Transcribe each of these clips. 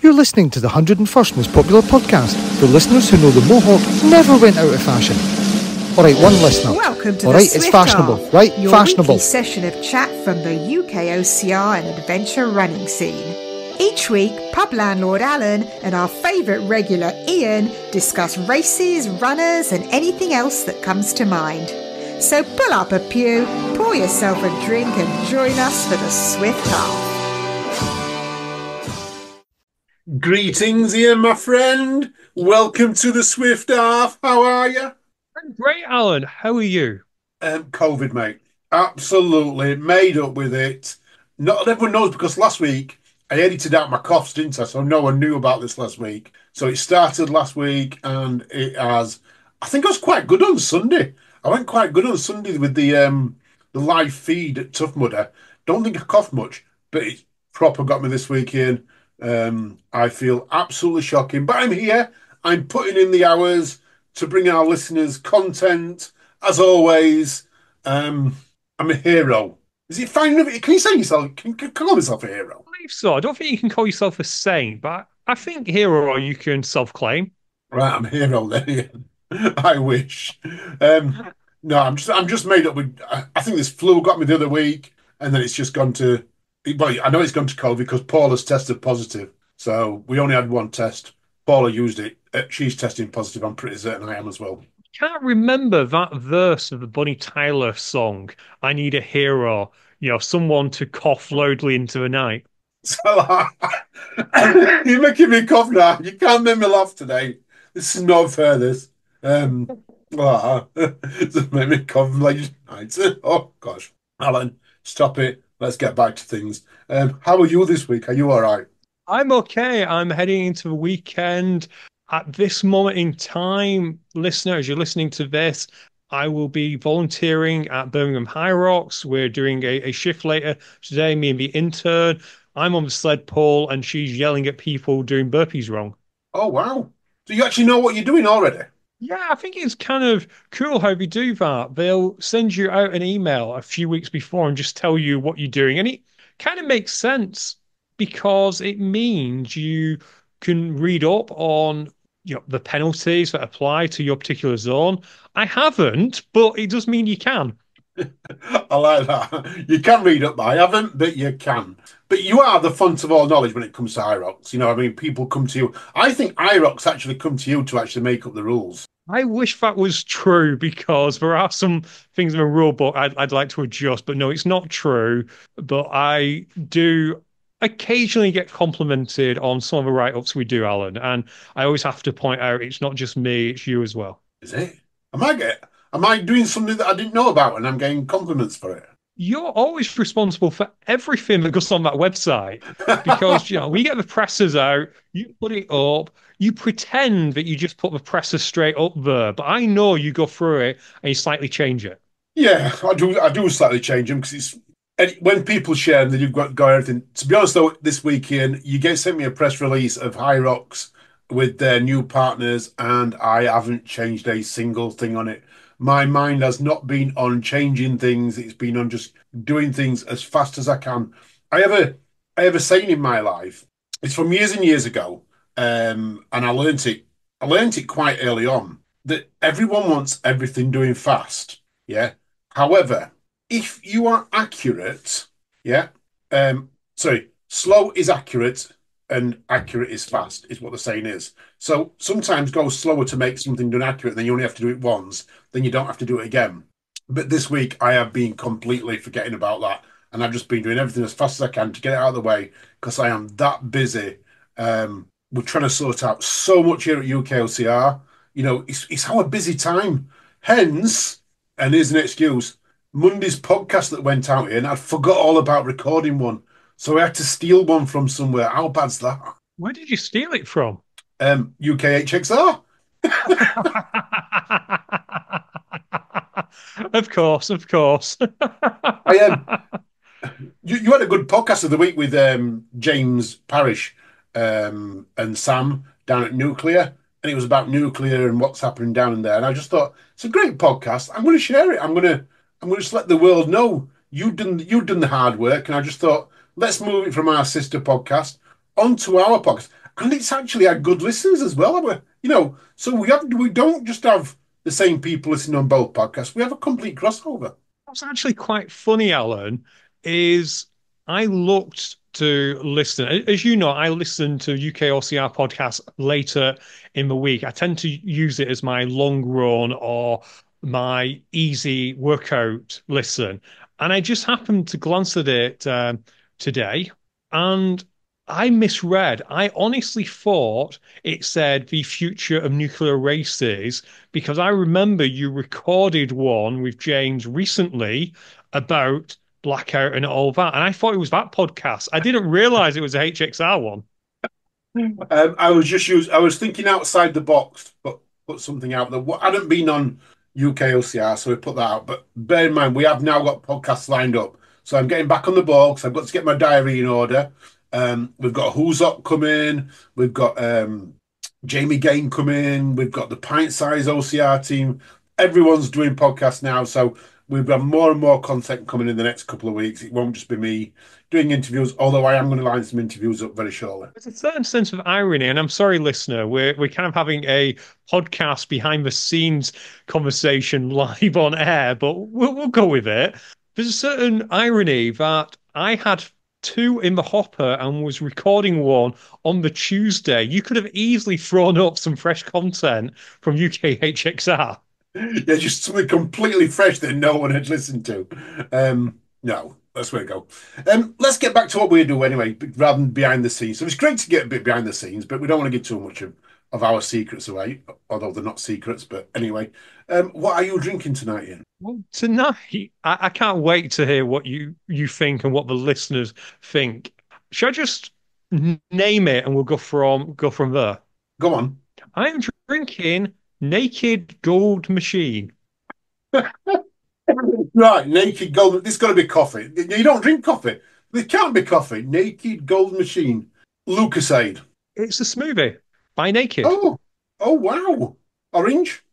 You're listening to the 101st most popular podcast for listeners who know the mohawk never went out of fashion. All right, one listener. Welcome to all the right, it's fashionable, Swift right? Your Fashionable. weekly session of chat from the UK OCR and adventure running scene. Each week, pub landlord Alan and our favourite regular Ian discuss races, runners and anything else that comes to mind. So pull up a pew, pour yourself a drink and join us for the Swift Half. Greetings, Ian, my friend. Welcome to the Swift Half. How are you? I'm great, Alan. How are you? COVID, mate. Absolutely made up with it. Not everyone knows because last week I edited out my coughs, didn't I? So no one knew about this last week. So it started last week and it has. I think I was quite good on Sunday. I went quite good on Sunday with the live feed at Tough Mudder. Don't think I coughed much, but it proper got me this week, Ian. I feel absolutely shocking, but I'm here. I'm putting in the hours to bring our listeners content. As always, I'm a hero. Is it fine enough? Can you say yourself? Can you call yourself a hero? I believe so. I don't think you can call yourself a saint, but I think hero you can self-claim. Right, I'm a hero then. I wish. No, I'm just made up with. I think this flu got me the other week, and then it's just gone to. Well, I know it's gone to COVID because Paula's tested positive. So we only had one test. Paula used it. She's testing positive. I'm pretty certain I am as well. Can't remember that verse of the Bonnie Tyler song, I Need a Hero, someone to cough loudly into the night. So, you're making me cough now. You can't make me laugh today. This is not fair, this. Just make me cough like night. Oh, gosh. Alan, stop it. Let's get back to things. How are you this week? Are you all right? I'm okay. I'm heading into the weekend. At this moment in time, listener, as you're listening to this, I will be volunteering at Birmingham High Rocks. We're doing a shift later today, me and the intern. I'm on the sled pole and she's yelling at people doing burpees wrong. Oh, wow. So you actually know what you're doing already? Yeah, I think it's kind of cool how they do that. They'll send you out an email a few weeks before and just tell you what you're doing. And it kind of makes sense because it means you can read up on the penalties that apply to your particular zone. I haven't, but it does mean you can. I like that. You can read up. I haven't, but you can. But you are the font of all knowledge when it comes to IROCs. I mean, people come to you. I think IROCs actually come to you to actually make up the rules. I wish that was true because there are some things in the rule book I'd like to adjust, but no, it's not true. But I do occasionally get complimented on some of the write-ups we do, Alan. And I always have to point out it's not just me, it's you as well. Is it? Am I doing something that I didn't know about and I'm getting compliments for it? You're always responsible for everything that goes on that website because, we get the presses out, you put it up, you pretend that you just put the presses straight up there, but I know you go through it and you slightly change it. Yeah, I do slightly change them because when people share them, you've got everything. To be honest, though, this weekend you sent me a press release of High Rocks with their new partners, and I haven't changed a single thing on it. My mind has not been on changing things; it's been on just doing things as fast as I can. I have a saying in my life. It's from years and years ago, and I learnt it. I learnt it quite early on that everyone wants everything doing fast. Yeah. However, if you are accurate, yeah, slow is accurate and accurate is fast, is what the saying is. So sometimes go slower to make something done accurate, then you only have to do it once, then you don't have to do it again. But this week I have been completely forgetting about that. And I've just been doing everything as fast as I can to get it out of the way because I am that busy. We're trying to sort out so much here at UKOCR. It's our busy time. Hence, and here's an excuse, Monday's podcast that went out here, and I forgot all about recording one. So I had to steal one from somewhere. How bad's that? Where did you steal it from? UKHXR. Of course. I you had a good podcast of the week with James Parrish and Sam down at Nuclear, and it was about nuclear and what's happening down in there. And I just thought it's a great podcast. I'm going to share it. I'm going to just let the world know you've done the hard work. And I just thought let's move it from our sister podcast onto our podcast. and it's actually had good listeners as well. So we don't just have the same people listening on both podcasts. We have a complete crossover. What's actually quite funny, Alan, is I looked to listen. As you know, I listen to UK OCR podcasts later in the week. I tend to use it as my long run or my easy workout listen. And I just happened to glance at it today and I misread. I honestly thought it said the future of nuclear races because I remember you recorded one with James recently about blackout and all that, and I thought it was that podcast. I didn't realize it was a HXR one. I was thinking outside the box, but put something out there. I hadn't been on UK OCR, so we put that out. But bear in mind, we have now got podcasts lined up. So I'm getting back on the ball because I've got to get my diary in order. We've got Who's Up coming. We've got Jamie Gain coming. We've got the Pint Size OCR team. Everyone's doing podcasts now. So we've got more and more content coming in the next couple of weeks. It won't just be me doing interviews, although I am going to line some interviews up very shortly. There's a certain sense of irony, and I'm sorry, listener, we're kind of having a podcast behind the scenes conversation live on air, but we'll go with it. There's a certain irony that I had two in the hopper and was recording one on the Tuesday. You could have easily thrown up some fresh content from UKHXR. Yeah, just something completely fresh that no one had listened to. No, that's where we go. Let's get back to what we do anyway, rather than behind the scenes. So it's great to get a bit behind the scenes, but we don't want to give too much of our secrets away, although they're not secrets. But anyway, what are you drinking tonight, Ian? Well, tonight, I can't wait to hear what you think and what the listeners think. Should I just name it and we'll go from there? Go on. I'm drinking Naked Gold Machine. Right, naked gold. This got to be coffee. You don't drink coffee. There can't be coffee. Naked gold machine. Lucasade. It's a smoothie by Naked. Oh, oh wow. Orange.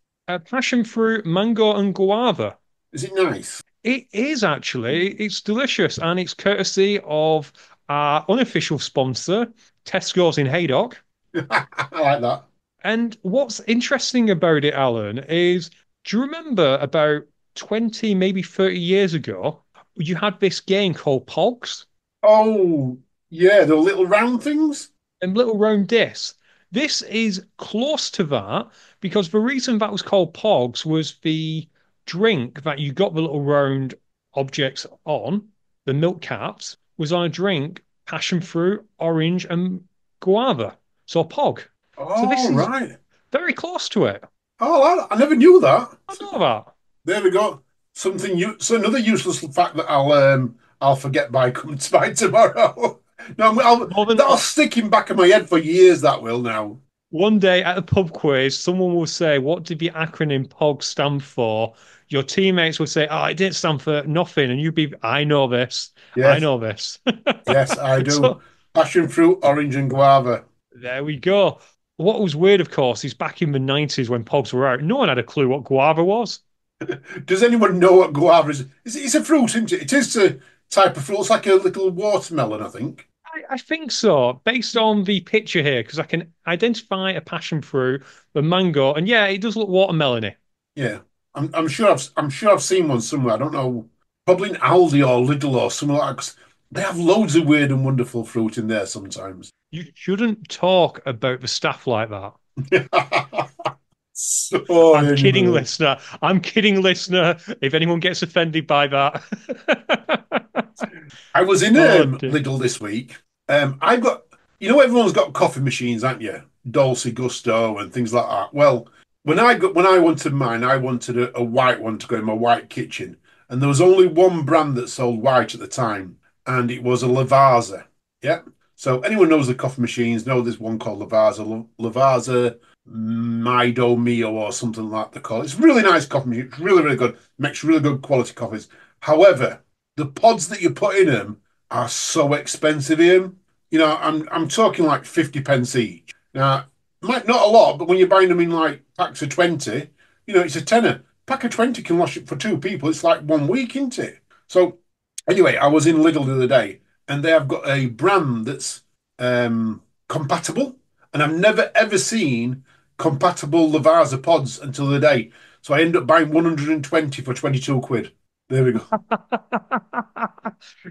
Passion fruit, mango, and guava. Is it nice? It is actually. It's delicious, and it's courtesy of our unofficial sponsor, Tesco's in Haydock. I like that. And what's interesting about it, Alan, is do you remember about 20, maybe 30 years ago, you had this game called Pogs Oh, yeah, the little round things. and Little Round Discs? This is close to that because the reason that was called Pogs was the drink that you got the little round objects on, the milk caps, was on a drink, passion fruit, orange, and guava. So a Pog. So this Oh, is right. very close to it. Oh, I never knew that. I know that. There we go. So another useless fact that I'll forget by by tomorrow. No, More than that'll stick in back of my head for years. That will now. one day at a pub quiz, someone will say, "What did the acronym POG stand for?" Your teammates will say, "Oh, it didn't stand for nothing," and you'd be, "I know this. I Yes, know this." yes, I do. So Passion fruit, orange, and guava. there we go. What was weird, of course, is back in the 90s when POGs were out, no one had a clue what guava was. Does anyone know what guava is? It's a fruit, isn't it? It is a type of fruit. It's like a little watermelon, I think. I think so, based on the picture here, because I can identify a passion fruit, the mango, and yeah, it does look watermelony. Yeah, I'm sure I've seen one somewhere. I don't know, probably in Aldi or Lidl or somewhere like that. 'Cause they have loads of weird and wonderful fruit in there sometimes. You shouldn't talk about the staff like that. So I'm kidding, anyway, listener. I'm kidding, listener. If anyone gets offended by that. I was in Oh, dear. Lidl this week. I've got, everyone's got coffee machines, haven't you? Dolce Gusto and things like that. Well, when I wanted mine, I wanted a white one to go in my white kitchen, and there was only one brand that sold white at the time, and it was a Lavazza. Yeah. So anyone knows the coffee machines know there's one called Lavazza, Lavazza Mido Mio or something like they call it. It's a really nice coffee machine. It's really, really good. Makes really good quality coffees. However, the pods that you put in them are so expensive, Ian. I'm talking like 50 pence each. Now, might not a lot, but when you're buying them in like packs of 20, it's a tenner. Pack of 20 can last it for two people. It's like 1 week, isn't it? So anyway, I was in Lidl the other day and they have got a brand that's compatible. and I've never ever seen compatible Lavazza pods until the day. So I end up buying 120 for 22 quid. There we go.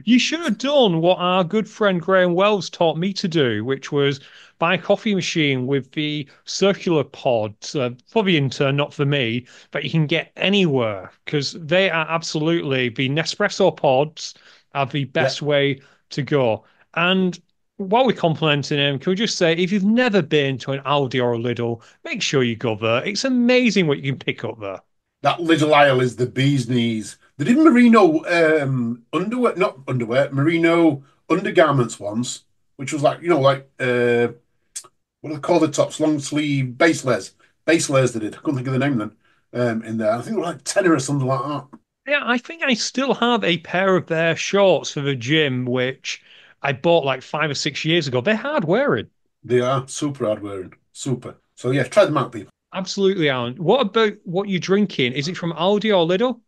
You should have done what our good friend Graham Wells taught me to do, which was buy a coffee machine with the circular pods for the intern, not for me, but you can get anywhere because they are absolutely the Nespresso pods are the Yeah, best way to go. And while we're complimenting him, can we just say if you've never been to an Aldi or a Lidl, make sure you go there. It's amazing what you can pick up there. that little aisle is the bee's knees. They did merino underwear, not underwear, merino undergarments once, which was like, like what do they call the tops? Long sleeve base layers. Base layers they did. I couldn't think of the name then. In there. I think it was like tenner or something like that. Yeah, I think I still have a pair of their shorts for the gym, which I bought like 5 or 6 years ago. They're hard wearing. They are super hard wearing. Super. So yeah, try them out, people. Absolutely, Alan. What about what you're drinking? Is it from Aldi or Lidl?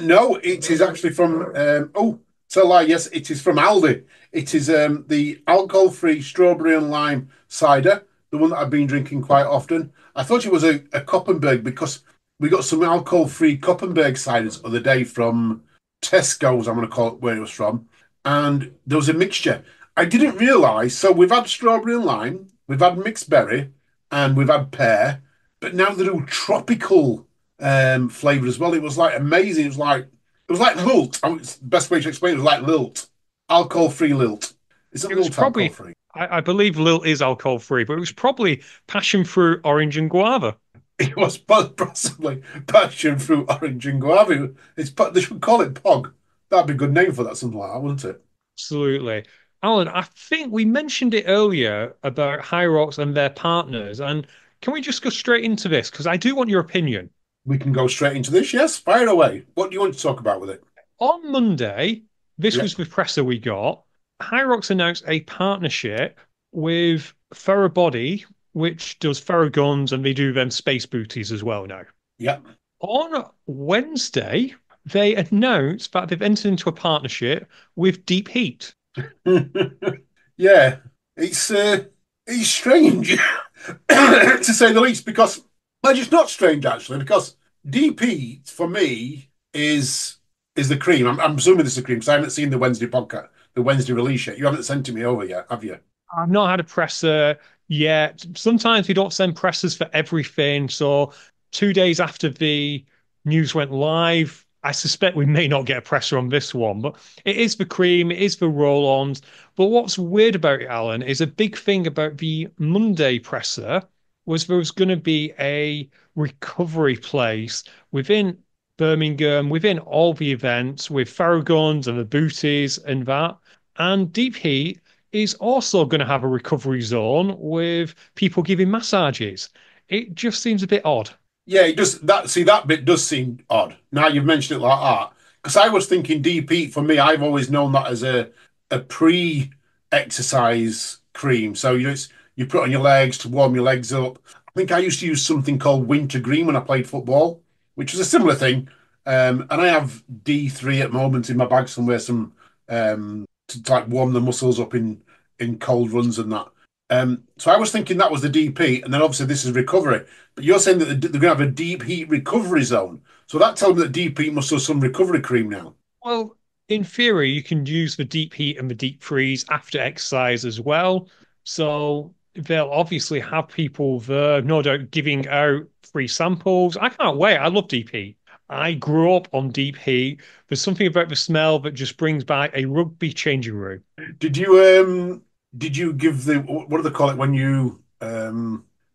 No, it is actually from. It's a lie. Yes, it is from Aldi. It is the alcohol-free strawberry and lime cider, the one that I've been drinking quite often. I thought it was a Koppenberg because we got some alcohol-free Koppenberg ciders the other day from Tesco's. I'm going to call it where it was from, and there was a mixture. I didn't realise. So we've had strawberry and lime, we've had mixed berry, and we've had pear, but now they're all tropical flavour as well. It was like amazing. It was like lilt. It's the best way to explain it. It was like lilt, alcohol free lilt. Isn't It was lilt alcohol probably, free? I believe Lil is alcohol free, but it was probably passion fruit, orange, and guava. It was possibly passion fruit, orange, and guava. They should call it Pog. That'd be a good name for that, something like that, wouldn't it? Absolutely. Alan, I think we mentioned it earlier about High Rocks and their partners. And can we just go straight into this? Because I do want your opinion. We can go straight into this. Yes, fire away. What do you want to talk about with it? On Monday, this Yeah, was the presser we got. High Rocks announced a partnership with Body, which does guns and they do them space booties as well now. yeah. On Wednesday, they announced that they've entered into a partnership with Deep Heat. Yeah, it's strange to say the least because well, it's not strange actually because DP for me is the cream. I'm assuming this is the cream because I haven't seen the Wednesday podcast, the Wednesday release yet. You haven't sent it me over yet, have you? I've not had a presser yet. Sometimes we don't send pressers for everything. So 2 days after the news went live, I suspect we may not get a presser on this one, but it is the cream, it is the roll-ons. But what's weird about it, Alan, is a big thing about the Monday presser was there was going to be a recovery place within Birmingham, within all the events with Farragons and the booties and that. And Deep Heat is also going to have a recovery zone with people giving massages. It just seems a bit odd. Yeah, it does that. See, that bit does seem odd. Now you've mentioned it like that, because I was thinking DP for me. I've always known that as a pre-exercise cream. So you put it on your legs to warm your legs up. I think I used to use something called wintergreen when I played football, which was a similar thing. And I have D3 at the moment in my bag somewhere, some to like warm the muscles up in cold runs and that. So I was thinking that was the DP, and then obviously this is recovery. But you're saying that they're going to have a deep heat recovery zone. So that tells me that DP must have some recovery cream now. Well, in theory, you can use the deep heat and the deep freeze after exercise as well. So they'll obviously have people there, no doubt, giving out free samples. I can't wait. I love deep heat. I grew up on deep heat. There's something about the smell that just brings back a rugby changing room. Did you give the what do they call it when you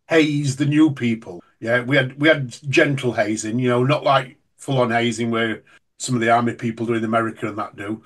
haze the new people? Yeah, we had gentle hazing, not like full on hazing where some of the army people do in America and that do.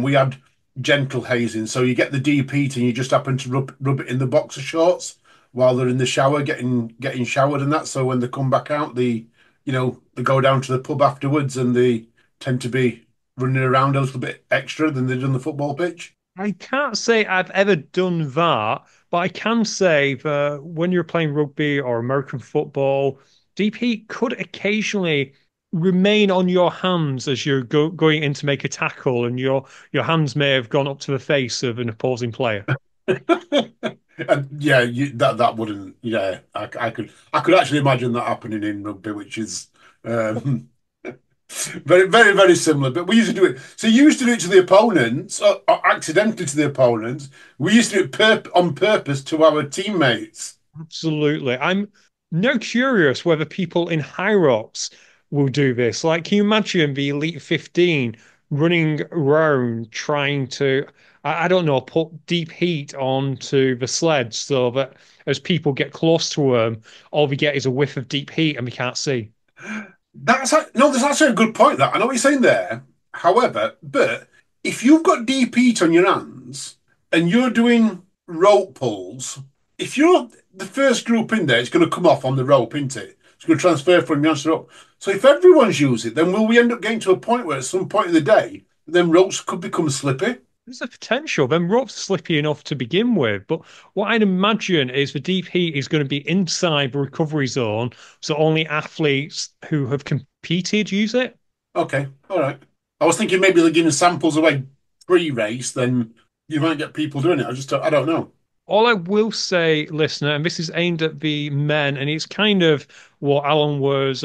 We had gentle hazing, so you get the deep heat and you just happen to rub it in the boxer shorts while they're in the shower getting showered and that. So when they come back out, they go down to the pub afterwards and they tend to be running around a little bit extra than they do on the football pitch. I can't say I've ever done that, but I can say that when you're playing rugby or American football, deep heat could occasionally remain on your hands as you're going in to make a tackle, and your hands may have gone up to the face of an opposing player. And yeah, that wouldn't. Yeah, I could actually imagine that happening in rugby, which is um, very similar. But we used to do it. So you used to do it to the opponents, or accidentally to the opponents. We used to do it on purpose to our teammates. Absolutely. I'm now curious whether people in High Rocks will do this. Like, can you imagine the Elite 15 running around trying to, I don't know, put deep heat onto the sleds so that as people get close to them, all we get is a whiff of deep heat and we can't see? No, that's actually a good point. That I know what you're saying there. However, but if you've got deep heat on your hands and you're doing rope pulls, if you're the first group in there, it's going to come off on the rope, isn't it? It's going to transfer from your hands to rope. So if everyone's using it, then will we end up getting to a point where at some point in the day, then ropes could become slippy? There's a potential. Them ropes are slippy enough to begin with, but what I'd imagine is the deep heat is going to be inside the recovery zone, so only athletes who have competed use it. Okay, all right. I was thinking maybe they're giving samples away pre-race, then you might get people doing it. I don't know. All I will say, listener, and this is aimed at the men, and it's kind of what Alan was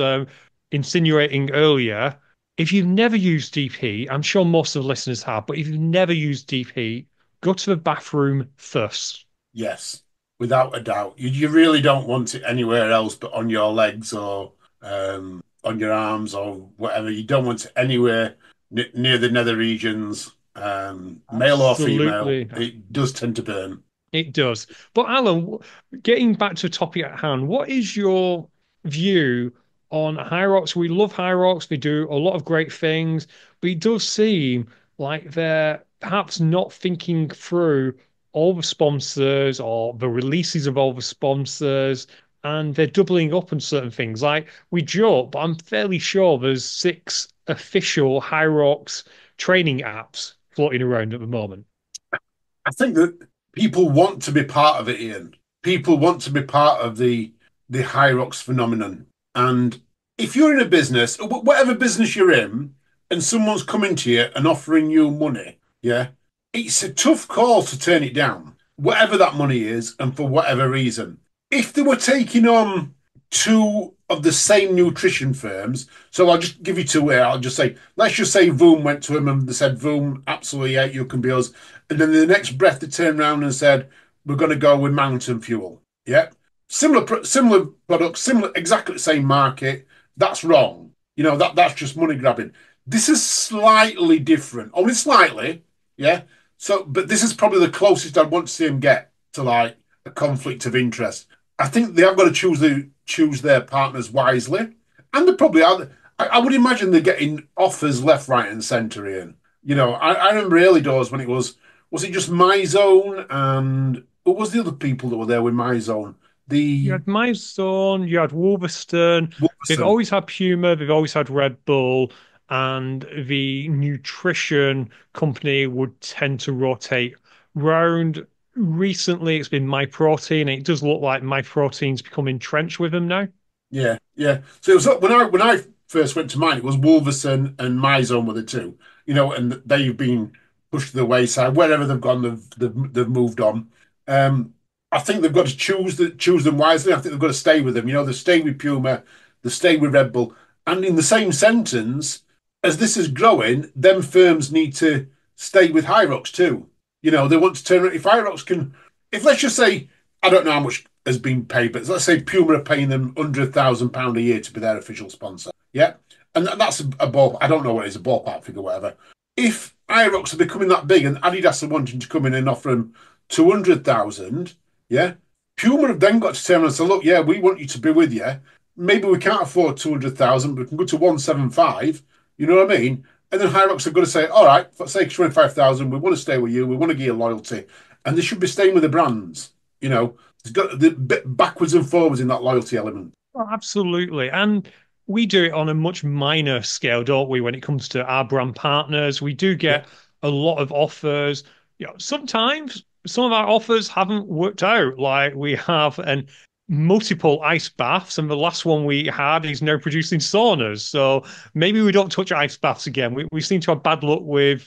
insinuating earlier. If you've never used deep heat, I'm sure most of the listeners have, but if you've never used deep heat, go to the bathroom first. Yes, without a doubt. You really don't want it anywhere else but on your legs or on your arms or whatever. You don't want it anywhere near the nether regions, male or female. Absolutely. It does tend to burn. It does. But Alan, getting back to the topic at hand, what is your view on High Rocks? We love High Rocks. They do a lot of great things, but it does seem like they're perhaps not thinking through all the sponsors or the releases of all the sponsors, and they're doubling up on certain things. Like we joke, but I'm fairly sure there's 6 official High Rocks training apps floating around at the moment. I think that people want to be part of it, Ian. People want to be part of the High Rocks phenomenon. And if you're in a business, whatever business you're in, and someone's coming to you and offering you money, yeah, it's a tough call to turn it down, whatever that money is, and for whatever reason. If they were taking on two of the same nutrition firms, so I'll just give you two here. I'll just say, let's just say Voom went to him and they said, Voom, absolutely, yeah, you can be us. And then the next breath they turned around and said, we're going to go with Mountain Fuel. Yeah. Similar products, similar, exactly the same market. That's wrong. That's just money grabbing. This is slightly different, only slightly. Yeah. So, but this is probably the closest I'd want to see him get to like a conflict of interest. I think they have got to choose their partners wisely, and they probably are. I would imagine they're getting offers left, right, and centre. Ian, I remember early doors when was it just My Zone and what was the other people that were there with My Zone? You The had Milestone, you had Wolverstone. They've Wolverson. always had Puma, they've always had Red Bull, and the nutrition company would tend to rotate round. Recently, it's been My Protein, and it does look like My Protein's become entrenched with them now. Yeah, yeah. So it was when I first went to mine, it was Wolverson and MyZone were the two, and they've been pushed to the wayside. Wherever they've gone, they've moved on. I think they've got to choose them wisely. I think they've got to stay with them. They stay with Puma, they stay with Red Bull, and in the same sentence, as this is growing, them firms need to stay with High Rocks too. They want to turn. If High Rocks can, if let's just say, I don't know how much has been paid, but let's say Puma are paying them £100,000 a year to be their official sponsor. Yeah. And that's a ball. I don't know what it is, a ballpark figure, whatever. If Aerox are becoming that big and Adidas are wanting to come in and offer them 200,000, yeah, Puma have then got to turn around and say, look, yeah, we want you to be with you. Maybe we can't afford 200,000, but we can go to 175. You know what I mean? And then Hyrox have got to say, all right, for say 25,000, we want to stay with you, we want to give you loyalty. And they should be staying with the brands. It's got the bit backwards and forwards in that loyalty element. Oh, absolutely. And we do it on a much minor scale, don't we, when it comes to our brand partners? We do Yeah, get a lot of offers. Sometimes some of our offers haven't worked out. Like we have an multiple ice baths, and the last one we had is now producing saunas. So maybe we don't touch ice baths again. We seem to have bad luck with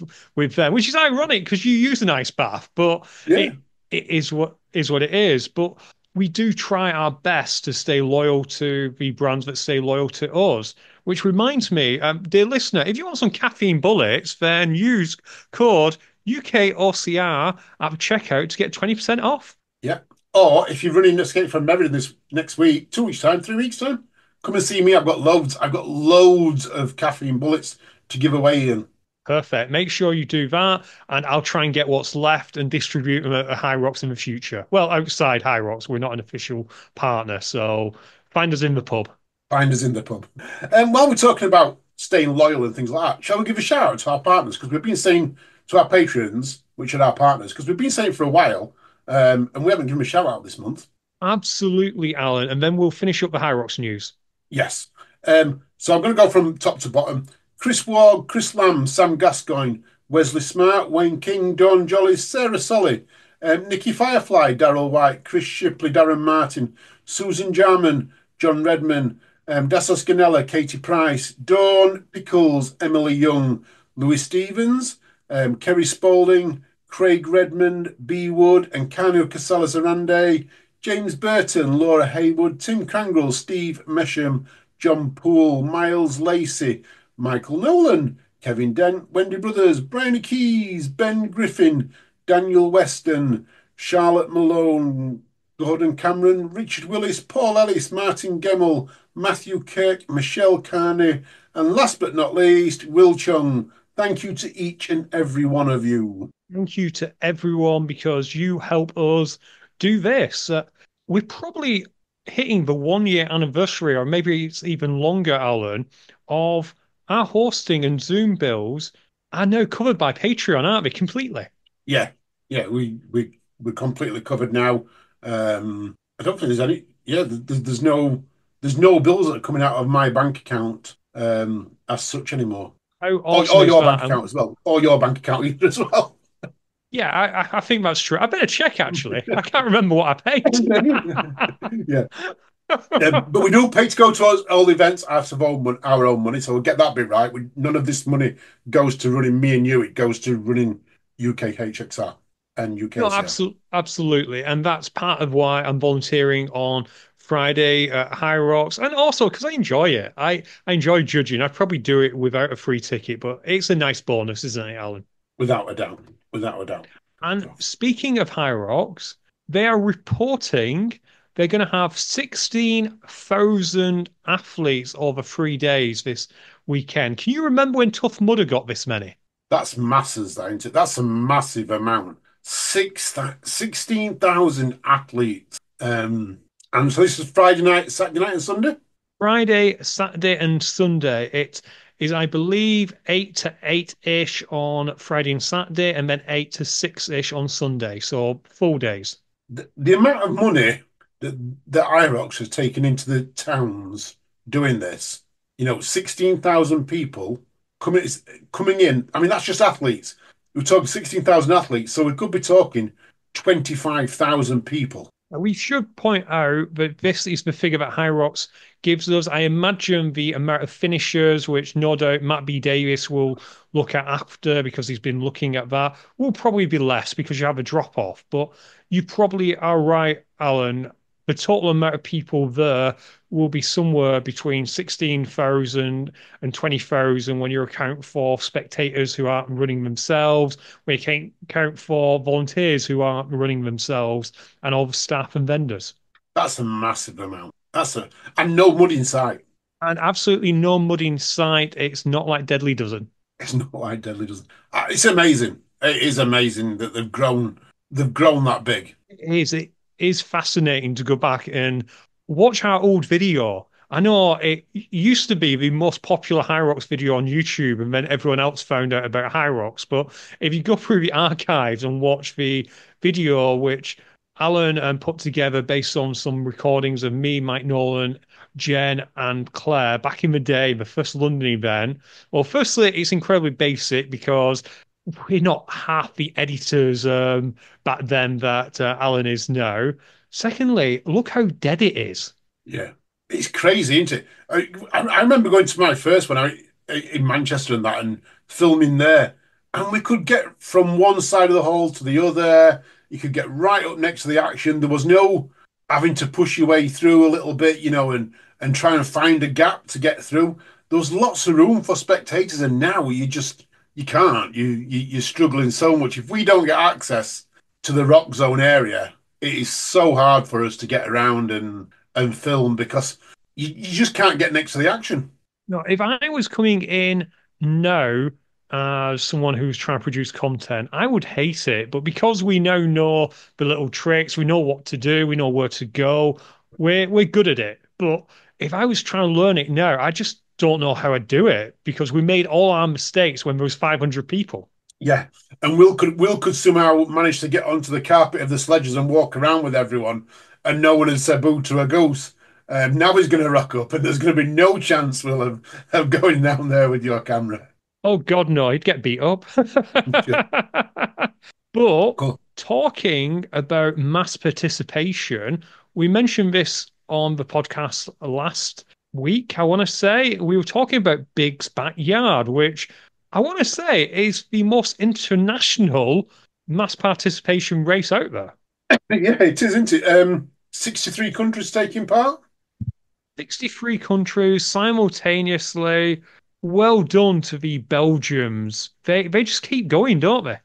them, which is ironic because you use an ice bath, but yeah, it it is is what it is. But we do try our best to stay loyal to the brands that stay loyal to us. Which reminds me, dear listener, if you want some caffeine bullets, then use code UKOCR at checkout to get 20% off. Yeah. Or if you're running Escape from Meriden this next week, 2 weeks' time, 3 weeks' time, come and see me. I've got loads. I've got loads of caffeine bullets to give away, Ian. Perfect. Make sure you do that, and I'll try and get what's left and distribute them at High Rocks in the future. Well, outside High Rocks, we're not an official partner, so find us in the pub. Find us in the pub. And while we're talking about staying loyal and things like that, shall we give a shout out to our partners? Because we've been saying to our patrons, which are our partners, because we've been saying for a while, and we haven't given them a shout out this month. Absolutely, Alan. And then we'll finish up the High Rocks news. Yes. So I'm going to go from top to bottom. Chris Ward, Chris Lamb, Sam Gascoigne, Wesley Smart, Wayne King, Dawn Jolly, Sarah Solly, Nikki Firefly, Daryl White, Chris Shipley, Darren Martin, Susan Jarman, John Redman, Dassos Ganella, Katie Price, Dawn Pickles, Emily Young, Louis Stevens, Kerry Spalding, Craig Redmond, B Wood, Encarno Casales Arande, James Burton, Laura Haywood, Tim Crangrell, Steve Mesham, John Poole, Miles Lacey, Michael Nolan, Kevin Dent, Wendy Brothers, Brian Keys, Ben Griffin, Daniel Weston, Charlotte Malone, Gordon Cameron, Richard Willis, Paul Ellis, Martin Gemmell, Matthew Kirk, Michelle Carney, and last but not least, Will Chung. Thank you to each and every one of you. Thank you to everyone because you help us do this. We're probably hitting the 1 year anniversary, or maybe it's even longer, Alan, of our hosting and Zoom bills are now covered by Patreon, aren't they? Completely. Yeah, yeah, we're completely covered now. I don't think there's any. Yeah, there's no bills that are coming out of my bank account as such anymore. How Or awesome is your bank that? account as well. Or your bank account either as well. Yeah, I think that's true. I better check actually. I can't remember what I paid. Yeah. But we do pay to go to all the events out of our own money, so we'll get that bit right. None of this money goes to running me and you. It goes to running UKHXR and No, UKCR. absolutely. And that's part of why I'm volunteering on Friday at High Rocks. And also because I enjoy it. I enjoy judging. I'd probably do it without a free ticket, but it's a nice bonus, isn't it, Alan? Without a doubt. Without a doubt. And speaking of High Rocks, they are reporting they're going to have 16,000 athletes over 3 days this weekend. Can you remember when Tough Mudder got this many? That's masses, that, isn't it? That's a massive amount. 16,000 athletes. And so this is Friday night, Saturday night, and Sunday? Friday, Saturday, and Sunday. It is, I believe, 8 to 8-ish on Friday and Saturday, and then 8 to 6-ish on Sunday. So full days. The amount of money that IROX has taken into the towns doing this, 16,000 people coming in. I mean, that's just athletes. We're talking 16,000 athletes, so we could be talking 25,000 people. We should point out that this is the figure that High Rocks gives us. I imagine the amount of finishers, which no doubt Matt B. Davis will look at after because he's been looking at that, will probably be less because you have a drop off. But you probably are right, Alan. The total amount of people there will be somewhere between 16,000 and 20,000 when you account for spectators who aren't running themselves, when you can't count for volunteers who aren't running themselves, and all the staff and vendors. That's a massive amount. And no mud in sight. And absolutely no mud in sight. It's not like Deadly Dozen. It's not like Deadly Dozen. It's amazing. It is amazing that they've grown that big. It is fascinating to go back and watch our old video. I know it used to be the most popular High Rocks video on YouTube, and then everyone else found out about High Rocks. But if you go through the archives and watch the video, which Alan put together based on some recordings of me, Mike Nolan, Jen, and Claire back in the day, the first London event. Well, firstly, it's incredibly basic because we're not half the editors back then that Alan is now. Secondly, look how dead it is. Yeah, it's crazy, isn't it? I remember going to my first one in Manchester and filming there, and we could get from one side of the hall to the other. You could get right up next to the action. There was no having to push your way through a little bit, and try and find a gap to get through. There was lots of room for spectators, and now you can't. You're struggling so much. If we don't get access to the rock zone area, it is so hard for us to get around and film because you just can't get next to the action. No, if I was coming in now as someone who's trying to produce content, I would hate it. But because we now know the little tricks, we know what to do, we know where to go, we're good at it. But if I was trying to learn it now, I just don't know how I'd do it because we made all our mistakes when there was 500 people. Yeah, and Will could somehow manage to get onto the carpet of the sledges and walk around with everyone, and no one had said boo to a goose. Now he's going to rock up, and there's going to be no chance, Will, of going down there with your camera. Oh God, no, he'd get beat up. But Cool. talking about mass participation, we mentioned this on the podcast last week. I want to say we were talking about Big's Backyard, which I want to say is the most international mass participation race out there. Yeah, it is, isn't it? 63 countries taking part. 63 countries simultaneously. Well done to the Belgians. They just keep going, don't they?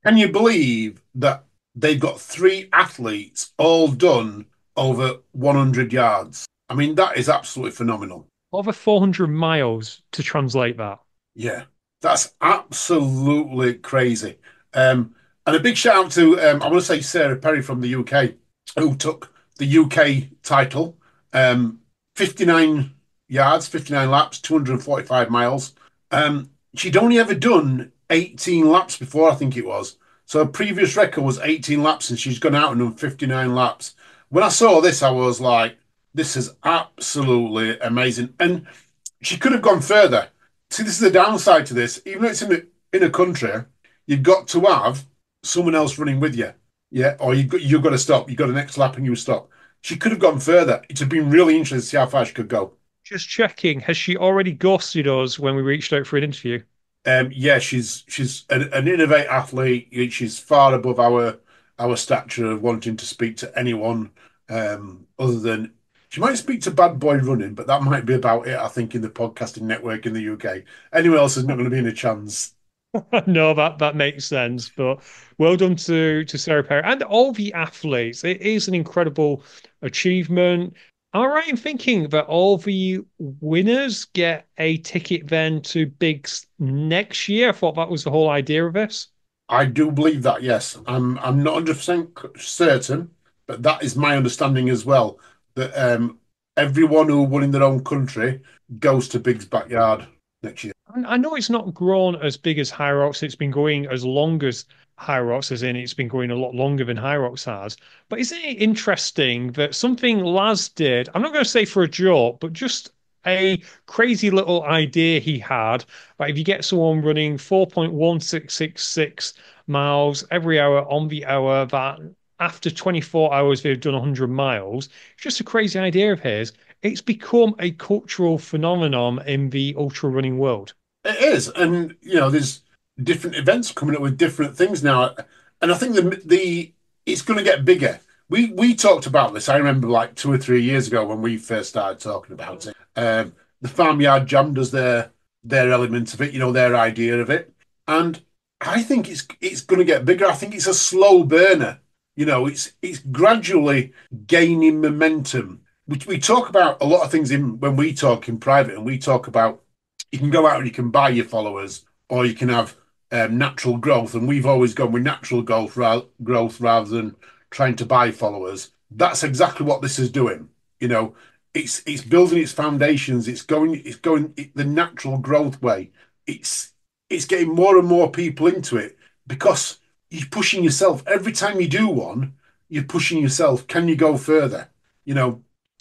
Can you believe that they've got three athletes all done over 100 yards? I mean, that is absolutely phenomenal. Over 400 miles to translate that. Yeah, that's absolutely crazy. And a big shout out to, I want to say Sarah Perry from the UK, who took the UK title. 59 yards, 59 laps, 245 miles. She'd only ever done 18 laps before, I think it was. So her previous record was 18 laps, and she's gone out and done 59 laps. When I saw this, I was like, this is absolutely amazing. And she could have gone further. See, this is the downside to this. Even though it's in a country, you've got to have someone else running with you. Yeah, or you've got to stop. You've got the next lap and you stop. She could have gone further. It'd have been really interesting to see how far she could go. Just checking, has she already ghosted us when we reached out for an interview? Yeah, she's an innovate athlete. She's far above our stature of wanting to speak to anyone other than she might speak to Bad Boy Running, but that might be about it. I think in the podcasting network in the UK, anyone else is not going to be in a chance. No, that makes sense. But well done to Sarah Perry and all the athletes. It is an incredible achievement. Am I right in thinking that all the winners get a ticket then to Bigs next year? I thought that was the whole idea of this. I do believe that. Yes, I'm not 100% certain, but that is my understanding as well. That everyone who won in their own country goes to Big's backyard next year. I know it's not grown as big as High Rocks. It's been going as long as High Rocks, as in it's been going a lot longer than High Rocks has. But isn't it interesting that something Laz did, I'm not going to say for a joke, but just a crazy little idea he had. Like if you get someone running 4.1666 miles every hour on the hour, that after 24 hours they've done 100 miles. It's just a crazy idea of his. It's become a cultural phenomenon in the ultra running world. It is, and there's different events coming up with different things now, and I think the it's going to get bigger. We talked about this. I remember like 2 or 3 years ago when we first started talking about it. The Farmyard Jam does their element of it, their idea of it, and I think it's going to get bigger. I think it's a slow burner. It's gradually gaining momentum. We talk about a lot of things when we talk in private, and we talk about you can go out and you can buy your followers, or you can have natural growth. And we've always gone with natural growth rather than trying to buy followers. That's exactly what this is doing. It's building its foundations. It's going the natural growth way. It's getting more and more people into it because you're pushing yourself. Every time you do one, you're pushing yourself. Can you go further?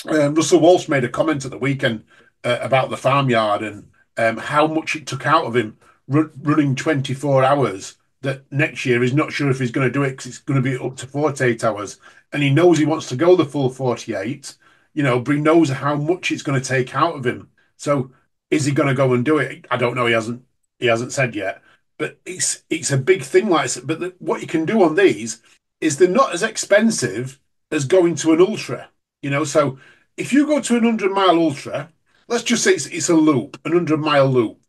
Russell Walsh made a comment at the weekend about the farmyard and how much it took out of him running 24 hours. That next year he's not sure if he's going to do it because it's going to be up to 48 hours, and he knows he wants to go the full 48. But he knows how much it's going to take out of him. So is he going to go and do it? I don't know. He hasn't said yet. But it's a big thing like that. But what you can do on these is they're not as expensive as going to an ultra. So if you go to an 100-mile ultra, let's just say it's a loop, an 100-mile loop.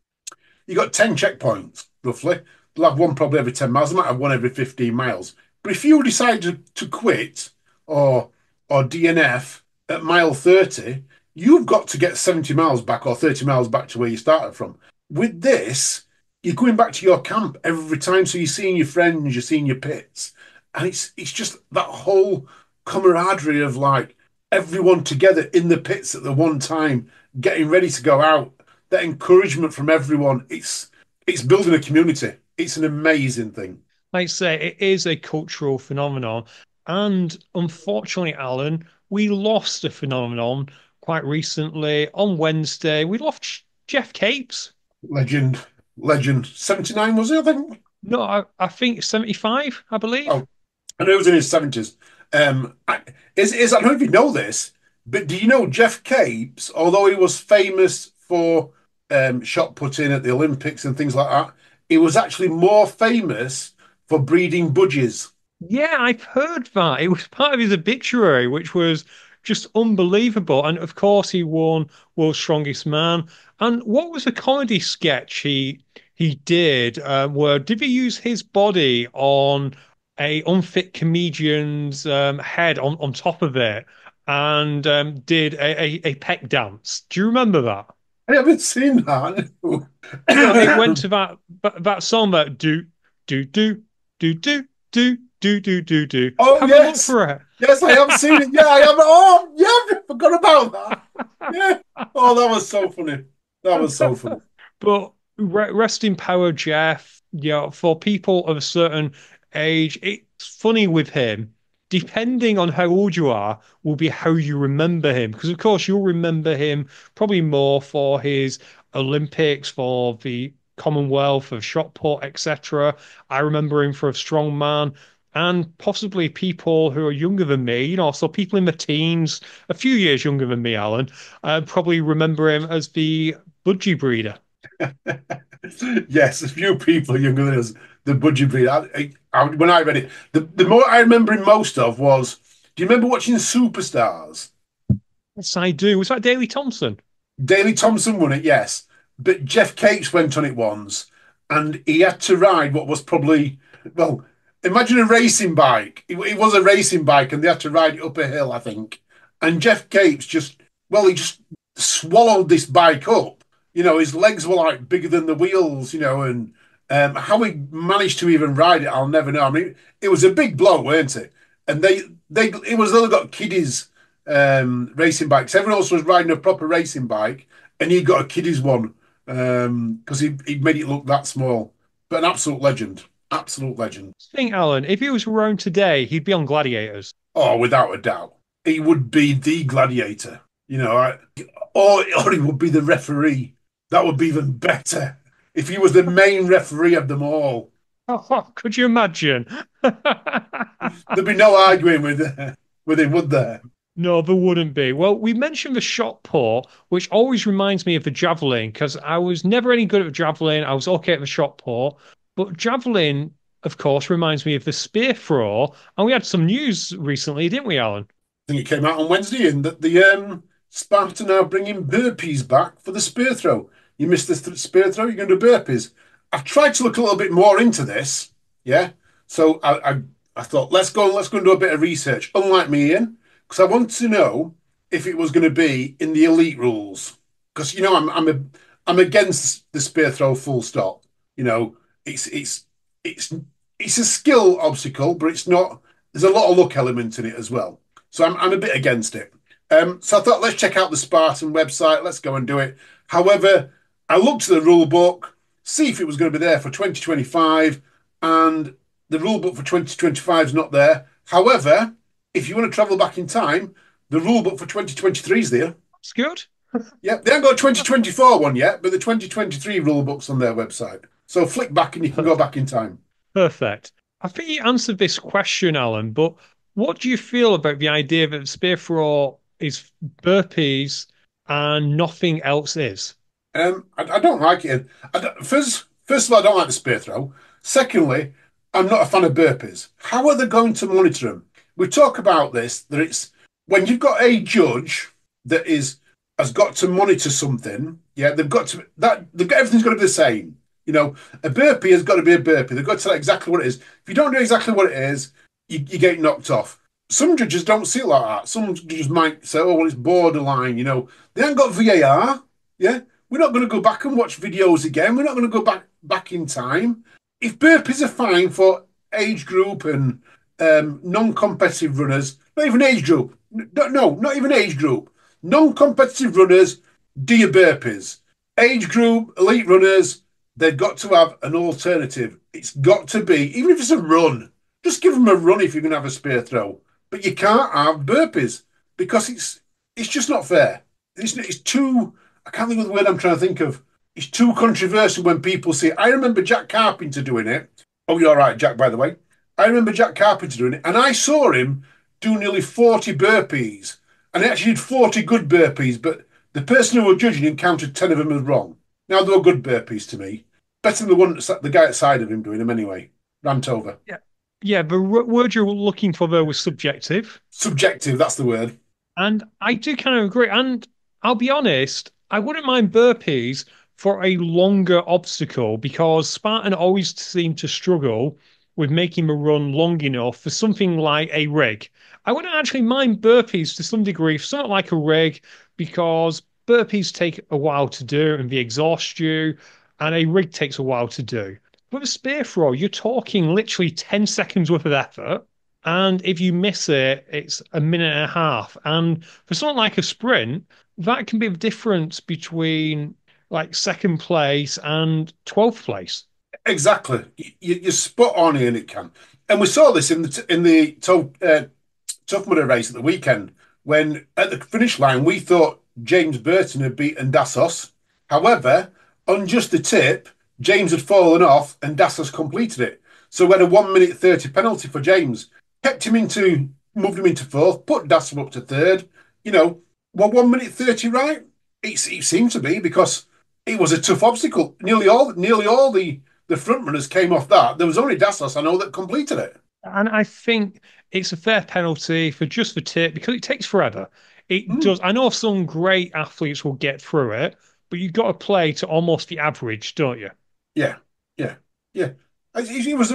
You got 10 checkpoints, roughly. They'll have one probably every 10 miles. They might have one every 15 miles. But if you decide to quit or DNF at mile 30, you've got to get 70 miles back or 30 miles back to where you started from. With this, you're going back to your camp every time. So you're seeing your friends, you're seeing your pits. And it's just that whole camaraderie of like everyone together in the pits at the one time, getting ready to go out, that encouragement from everyone. It's building a community. It's an amazing thing. Like I say, it is a cultural phenomenon. And unfortunately, Alan, we lost a phenomenon quite recently on Wednesday. We lost Jeff Capes. Legend, legend. 79 was it, I think? No, I think 75, I believe. Oh, I know he was in his 70s. I don't know if you know this, but do you know Jeff Capes, although he was famous for shot putting at the Olympics and things like that, he was actually more famous for breeding budgies. Yeah, I've heard that. It was part of his obituary, which was just unbelievable. And of course, he won World's Strongest Man. And what was the comedy sketch he did? Where did he use his body on a unfit comedian's head on top of it and did a peck dance? Do you remember that? I haven't seen that. No. It went to that song that do do do do do do. Oh Have a look yes, for it. yes, I have seen it. Yeah, I have. Oh yeah, I forgot about that. Yeah. Oh, that was so funny. That was so funny. But rest in power, Jeff. Yeah, for people of a certain age, it's funny with him. Depending on how old you are, will be how you remember him. Because of course you'll remember him probably more for his Olympics, for the Commonwealth of shot put, etc. I remember him for a strong man. And possibly people who are younger than me, so people in the teens, a few years younger than me, Alan, probably remember him as the budgie breeder. Yes, a few people younger than us, the budgie breed. When I read it, the more I remember him most of was, do you remember watching Superstars? Yes, I do. Was that Daley Thompson? Daley Thompson won it, yes. But Jeff Capes went on it once and he had to ride what was probably, well, imagine a racing bike. It was a racing bike and they had to ride it up a hill, I think. And Jeff Capes he just swallowed this bike up. His legs were like bigger than the wheels, and how he managed to even ride it, I'll never know. I mean, it was a big blow, weren't it? And it was only got kiddies racing bikes. Everyone else was riding a proper racing bike, and he got a kiddies one because he made it look that small. But an absolute legend. Think, Alan, if he was around today, he'd be on Gladiators. Oh, without a doubt, he would be the gladiator. Or he would be the referee. That would be even better if he was the main referee of them all. Oh, could you imagine? There'd be no arguing with him, would there? No, there wouldn't be. Well, we mentioned the shot put, which always reminds me of the javelin because I was never any good at the javelin. I was okay at the shot put, but javelin, of course, reminds me of the spear throw. And we had some news recently, didn't we, Alan? I think it came out on Wednesday, and that the Sparta now bringing burpees back for the spear throw. You missed the spear throw, you're going to do burpees. I've tried to look a little bit more into this, yeah. So I thought let's go and do a bit of research. Unlike me, Ian, because I want to know if it was going to be in the elite rules. Because I'm against the spear throw full stop. You know, it's it's a skill obstacle, but it's not. There's a lot of luck element in it as well. So I'm a bit against it. So I thought, let's check out the Spartan website. Let's go and do it. However, I looked at the rule book, see if it was going to be there for 2025, and the rule book for 2025 is not there. However, if you want to travel back in time, the rule book for 2023 is there. It's good. Yeah, they haven't got a 2024 one yet, but the 2023 rule book's on their website. So flick back and you can go back in time. Perfect. I think you answered this question, Alan, but what do you feel about the idea that spear throw is burpees and nothing else is? I don't like it. First of all, I don't like the spear throw. Secondly, I'm not a fan of burpees. How are they going to monitor them? We talk about this that it's when you've got a judge that is has got to monitor something. Yeah, they've got to that everything's got to be the same. You know, a burpee has got to be a burpee. They've got to tell exactly what it is. If you don't do exactly what it is, you get knocked off. Some judges don't see it like that. Some judges might say, "Oh, well, it's borderline." You know, they haven't got VAR. Yeah, we're not going to go back and watch videos again. We're not going to go back in time. If burpees are fine for age group and non-competitive runners, not even age group, no, not even age group, non-competitive runners, do your burpees. Age group, elite runners, they've got to have an alternative. It's got to be, even if it's a run, just give them a run if you're going to have a spear throw. But you can't have burpees because it's just not fair. It's too, I can't think of the word I'm trying to think of. It's too controversial when people say, I remember Jack Carpenter doing it. Oh, you're right, Jack, by the way. I remember Jack Carpenter doing it, and I saw him do nearly 40 burpees. And he actually did 40 good burpees, but the person who was judging him counted 10 of them as wrong. Now, they were good burpees to me. Better than the guy outside of him doing them anyway. Rant over. Yeah. Yeah, the word you're looking for there was subjective. Subjective, that's the word. And I do kind of agree. And I'll be honest, I wouldn't mind burpees for a longer obstacle because Spartan always seemed to struggle with making a run long enough for something like a rig. I wouldn't actually mind burpees to some degree for something like a rig because burpees take a while to do and they exhaust you, and a rig takes a while to do. With a spear throw, you're talking literally 10 seconds worth of effort. And if you miss it, it's a minute and a half. And for something like a sprint, that can be the difference between like second place and 12th place. Exactly. You're spot on, Ian, it can. And we saw this in the Tough Mudder race at the weekend when at the finish line we thought James Burton had beaten Dassos. However, on just the tip, James had fallen off and Dassos completed it. So we had a 1 minute 30 penalty for James. Moved him into fourth, put Dassos up to third. You know, well, 1 minute 30 right? It seemed to be because it was a tough obstacle. Nearly all the front runners came off that. There was only Dassos I know that completed it. And I think it's a fair penalty for just the tip because it takes forever. It Mm. does. I know some great athletes will get through it, but you've got to play to almost the average, don't you? Yeah, yeah, yeah. It was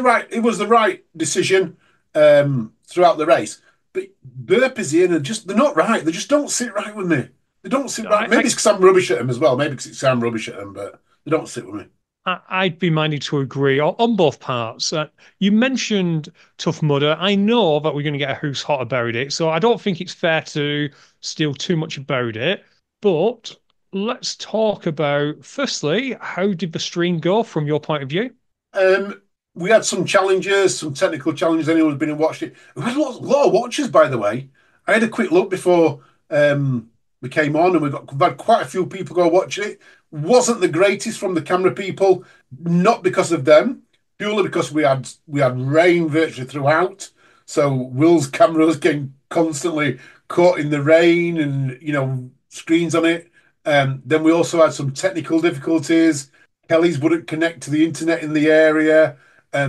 the right decision throughout the race. But burpees in they're not right. They just don't sit right with me. They don't sit right. Maybe it's because I'm rubbish at them as well. Maybe because I'm rubbish at them, but they don't sit with me. I'd be minded to agree on both parts. You mentioned Tough Mudder. I know that we're going to get a who's hot about it, so I don't think it's fair to steal too much about it. But let's talk about, firstly, how did the stream go from your point of view? Um, we had some challenges, some technical challenges. Anyone who's been and watched it. We had a lot of watchers, by the way. I had a quick look before we came on, and we've had quite a few people go watch it. Wasn't the greatest from the camera people, not because of them, purely because we had rain virtually throughout. So Will's camera was getting constantly caught in the rain, and screens on it. Then we also had some technical difficulties. Kelly's wouldn't connect to the internet in the area.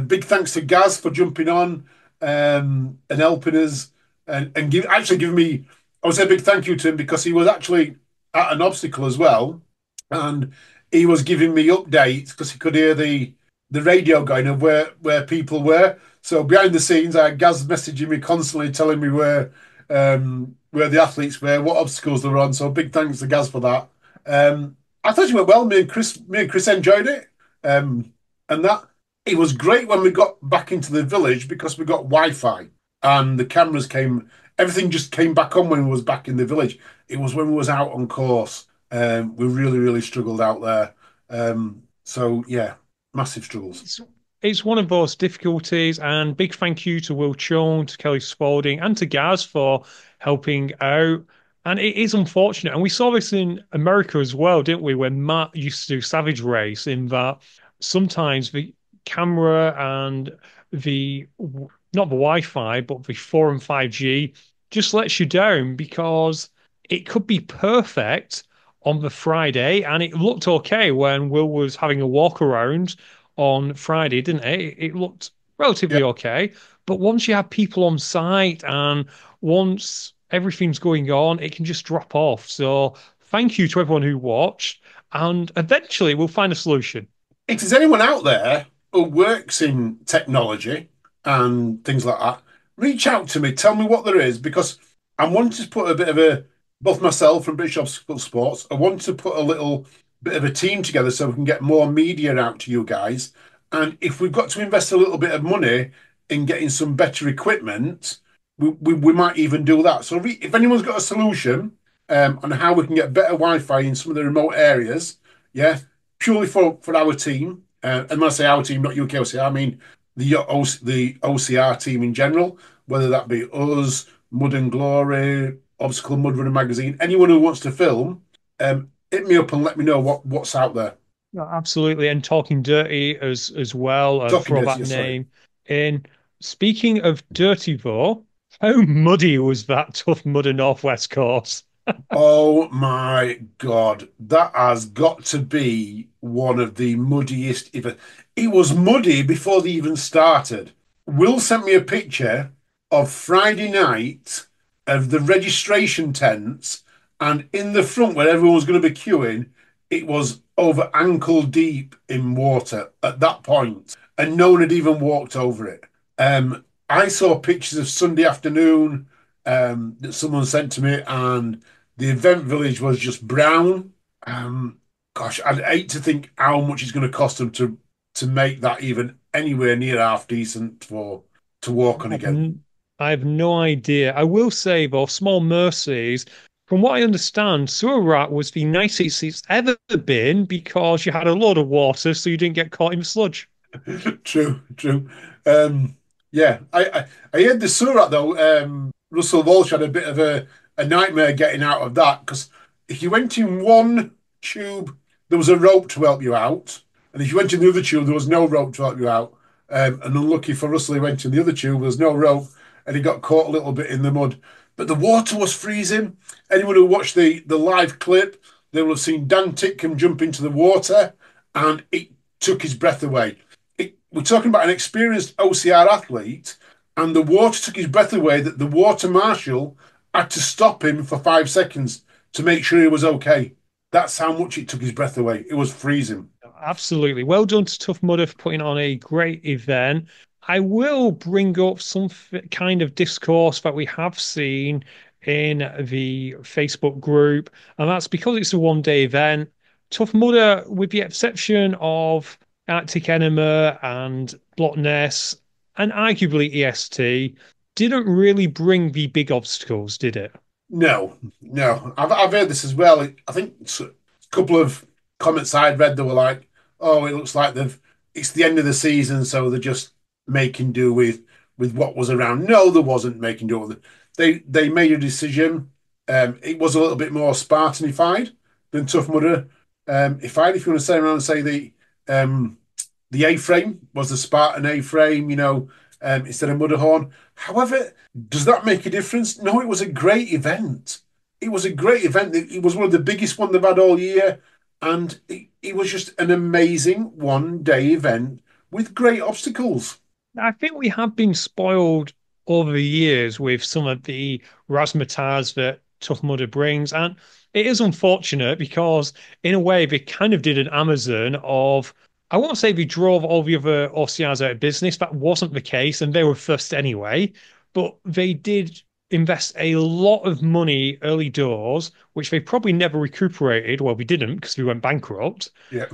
Big thanks to Gaz for jumping on and helping us and giving me. I would say a big thank you to him because he was actually at an obstacle as well, and he was giving me updates because he could hear the radio going of where people were. So behind the scenes, I had Gaz messaging me constantly, telling me where the athletes were, what obstacles they were on. So big thanks to Gaz for that. I thought it went well. Me and Chris enjoyed it, and that it was great when we got back into the village because we got Wi-Fi and the cameras came. Everything just came back on when we was back in the village. It was when we was out on course. We really, really struggled out there. So yeah, massive struggles. It's one of those difficulties, and big thank you to Will Chung, to Kelly Spalding, and to Gaz for helping out. And it is unfortunate, and we saw this in America as well, didn't we? When Matt used to do Savage Race, in that sometimes the camera and the not the Wi-Fi, but the 4 and 5G just lets you down because it could be perfect on the Friday, and it looked okay when Will was having a walk around on Friday, didn't it? It looked Yeah. relatively okay. But once you have people on site and once everything's going on, it can just drop off. So thank you to everyone who watched, and eventually we'll find a solution. If there's anyone out there who works in technology and things like that, reach out to me. Tell me what there is because I want to put a bit of a both myself and British Obstacle Sports. I want to put a little bit of a team together so we can get more media out to you guys. And if we've got to invest a little bit of money in getting some better equipment, we might even do that. So if anyone's got a solution on how we can get better Wi-Fi in some of the remote areas, yeah, purely for our team. And when I say our team, not UK OCR, I mean the OCR team in general, whether that be us, Mud and Glory, Obstacle Mud Runner Magazine, anyone who wants to film, hit me up and let me know what's out there. No, absolutely, and Talking Dirty as well, a Talking Dirty, throwback yeah, sorry. name. In speaking of dirty, though, how muddy was that Tough Mudder Northwest course? Oh my God, that has got to be one of the muddiest even. It was muddy before they even started. Will sent me a picture of Friday night of the registration tents, and in the front where everyone was going to be queuing, it was over ankle deep in water at that point, and no one had even walked over it. I saw pictures of Sunday afternoon that someone sent to me, and the event village was just brown. Um, Gosh, I'd hate to think how much it's going to cost them to make that even anywhere near half decent for to walk on I've again. n- I have no idea. I will say, though, small mercies. From what I understand, Surat was the nicest it's ever been because you had a lot of water, so you didn't get caught in the sludge. True, true. Um, yeah, I heard the Surat though. Russell Walsh had a bit of a nightmare getting out of that because if you went in one tube, there was a rope to help you out, and if you went in the other tube, there was no rope to help you out. And unlucky for Russell, he went in the other tube. There was no rope, and he got caught a little bit in the mud. But the water was freezing. Anyone who watched the live clip, they will have seen Dan Titcombe jump into the water, and it took his breath away. We're talking about an experienced OCR athlete, and the water took his breath away. That the water marshal had to stop him for 5 seconds to make sure he was okay. That's how much it took his breath away. It was freezing. Absolutely. Well done to Tough Mudder for putting on a great event. I will bring up some kind of discourse that we have seen in the Facebook group, and that's because it's a one-day event. Tough Mudder, with the exception of Arctic Enema and Loch Ness, and arguably EST, didn't really bring the big obstacles, did it? No, no. I've heard this as well. I think a couple of comments I'd read that were like, "Oh, it looks like it's the end of the season, so they're just making do with what was around." No, there wasn't making do with it. They made a decision. It was a little bit more Spartanified than Tough Mudder. If you want to say around and say um, the A-frame was the Spartan A-frame, instead of Mudderhorn. However, does that make a difference? No, it was a great event. It was a great event. It was one of the biggest one they've had all year. And it was just an amazing one-day event with great obstacles. I think we have been spoiled over the years with some of the razzmatazz that Tough Mudder brings. And it is unfortunate because, in a way, they kind of did an Amazon of, I won't say they drove all the other OCRs out of business. That wasn't the case, and they were first anyway. But they did invest a lot of money early doors, which they probably never recuperated. Well, we didn't because we went bankrupt Yeah.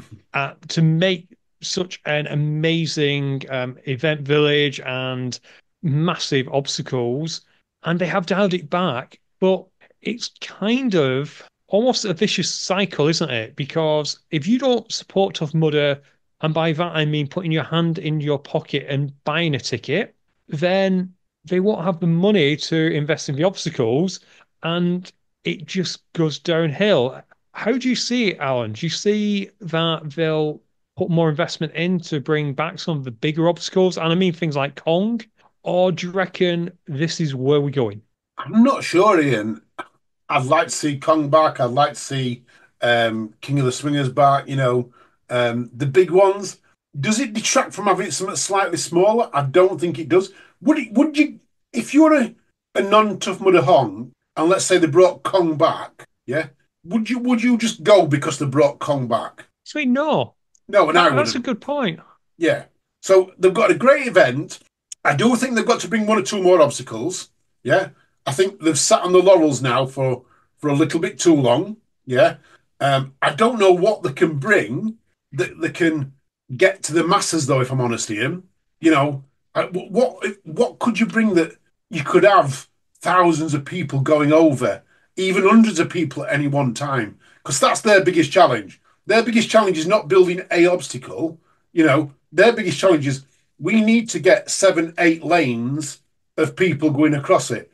to make such an amazing event village and massive obstacles, and they have dialed it back. But it's kind of almost a vicious cycle, isn't it? Because if you don't support Tough Mudder, and by that I mean putting your hand in your pocket and buying a ticket, then they won't have the money to invest in the obstacles, and it just goes downhill. How do you see it, Alan? Do you see that they'll put more investment in to bring back some of the bigger obstacles? And I mean things like Kong, or do you reckon this is where we're going? I'm not sure, Ian. I'd like to see Kong back. I'd like to see King of the Swingers back, the big ones. Does it detract from having something slightly smaller? I don't think it does. Would you, if you're a non-Tough Mudder Hong, and let's say they brought Kong back, yeah, would you just go because they brought Kong back? Sweet, no. No, and I That's a wouldn't. good point. Yeah. So they've got a great event. I do think they've got to bring one or two more obstacles. Yeah. I think they've sat on the laurels now for a little bit too long. Yeah. I don't know what they can bring that they can get to the masses, though. If I'm honest, Ian, you know, what could you bring that you could have thousands of people going over, even hundreds of people at any one time? Because that's their biggest challenge. Their biggest challenge is not building a obstacle. Their biggest challenge is we need to get 7, 8 lanes of people going across it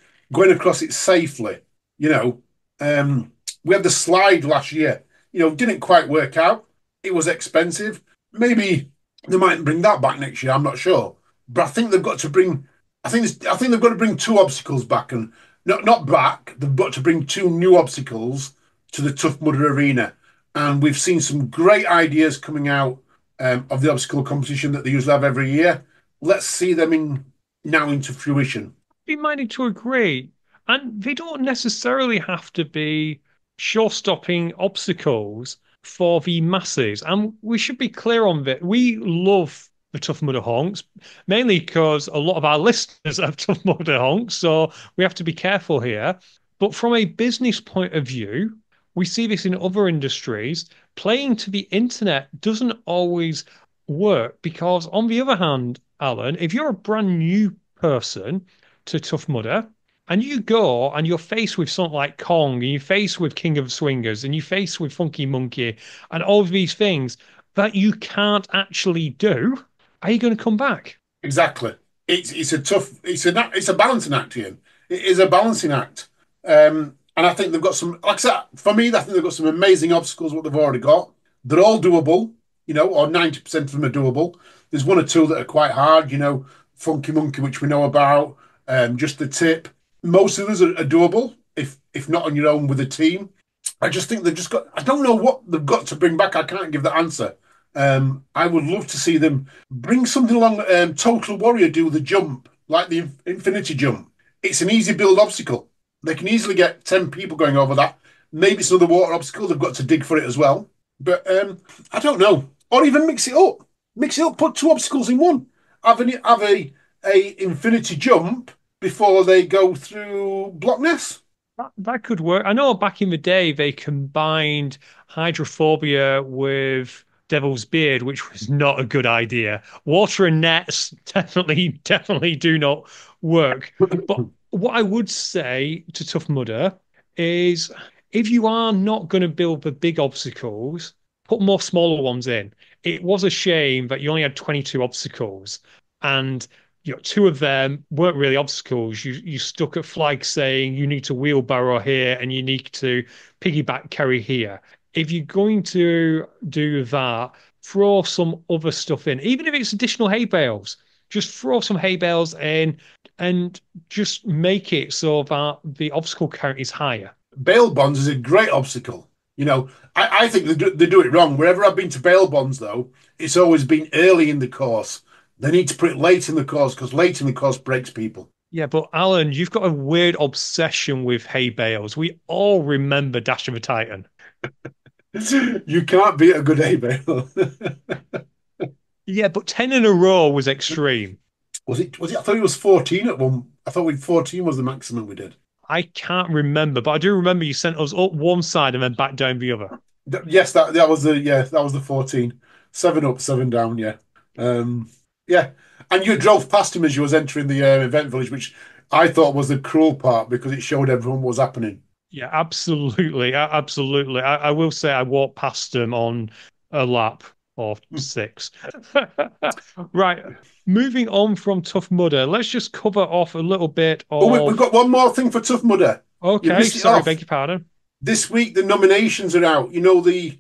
safely. You know, we had the slide last year. Didn't quite work out. It was expensive. Maybe they might bring that back next year. I'm not sure, but I think they've got to bring. I think they've got to bring two obstacles back, and not back. They've got to bring two new obstacles to the Tough Mudder Arena, and we've seen some great ideas coming out of the obstacle competition that they usually have every year. Let's see them into fruition. Be minded to agree. And they don't necessarily have to be show-stopping obstacles for the masses. And we should be clear on that. We love the Tough Mudder Honks, mainly because a lot of our listeners have Tough Mudder Honks, so we have to be careful here. But from a business point of view, we see this in other industries. Playing to the internet doesn't always work because, on the other hand, Alan, if you're a brand new person to Tough Mudder, and you go and you're faced with something like Kong, and you're faced with King of Swingers, and you're faced with Funky Monkey, and all of these things that you can't actually do, are you going to come back? Exactly. It's a balancing act, Ian. It is a balancing act. And I think they've got some, like I said, for me, I think they've got some amazing obstacles, what they've already got. They're all doable, or 90% of them are doable. There's one or two that are quite hard, Funky Monkey, which we know about, just the tip. Most of those are doable, if not on your own with a team. I just think they've just got, I don't know what they've got to bring back. I can't give that answer. I would love to see them bring something along. Total Warrior do the jump, like the infinity jump. It's an easy build obstacle. They can easily get 10 people going over that. Maybe some of the water obstacles, they've got to dig for it as well. But I don't know. Or even mix it up. Mix it up, put two obstacles in one. Have a infinity jump before they go through Block Ness. That could work. I know back in the day they combined hydrophobia with Devil's Beard, which was not a good idea. Water and nets definitely do not work. But what I would say to Tough Mudder is if you are not going to build the big obstacles, put more smaller ones in. It was a shame that you only had 22 obstacles and two of them weren't really obstacles. You stuck at flags saying you need to wheelbarrow here and you need to piggyback carry here. If you're going to do that, throw some other stuff in, even if it's additional hay bales. Just throw some hay bales in and just make it so that the obstacle count is higher. Bail bonds is a great obstacle. I think they do it wrong. Wherever I've been to bail bonds, though, it's always been early in the course. They need to put it late in the course because late in the course breaks people. Yeah, but Alan, you've got a weird obsession with hay bales. We all remember Dash of a Titan. You can't beat a good hay bale. Yeah, but 10 in a row was extreme. Was it? I thought it was 14 at one. I thought 14 was the maximum we did. I can't remember, but I do remember you sent us up one side and then back down the other. Yes, that was the 14. 7 up, 7 down, yeah. Yeah. And you drove past him as you was entering the event village, which I thought was the cruel part because it showed everyone what was happening. Yeah, absolutely. Absolutely. I will say I walked past them on a lap or six. Right. Moving on from Tough Mudder, let's just cover off a little bit Oh, we've of. got one more thing for Tough Mudder. You Okay, missed it sorry, off. beg your pardon. This week, the nominations are out. The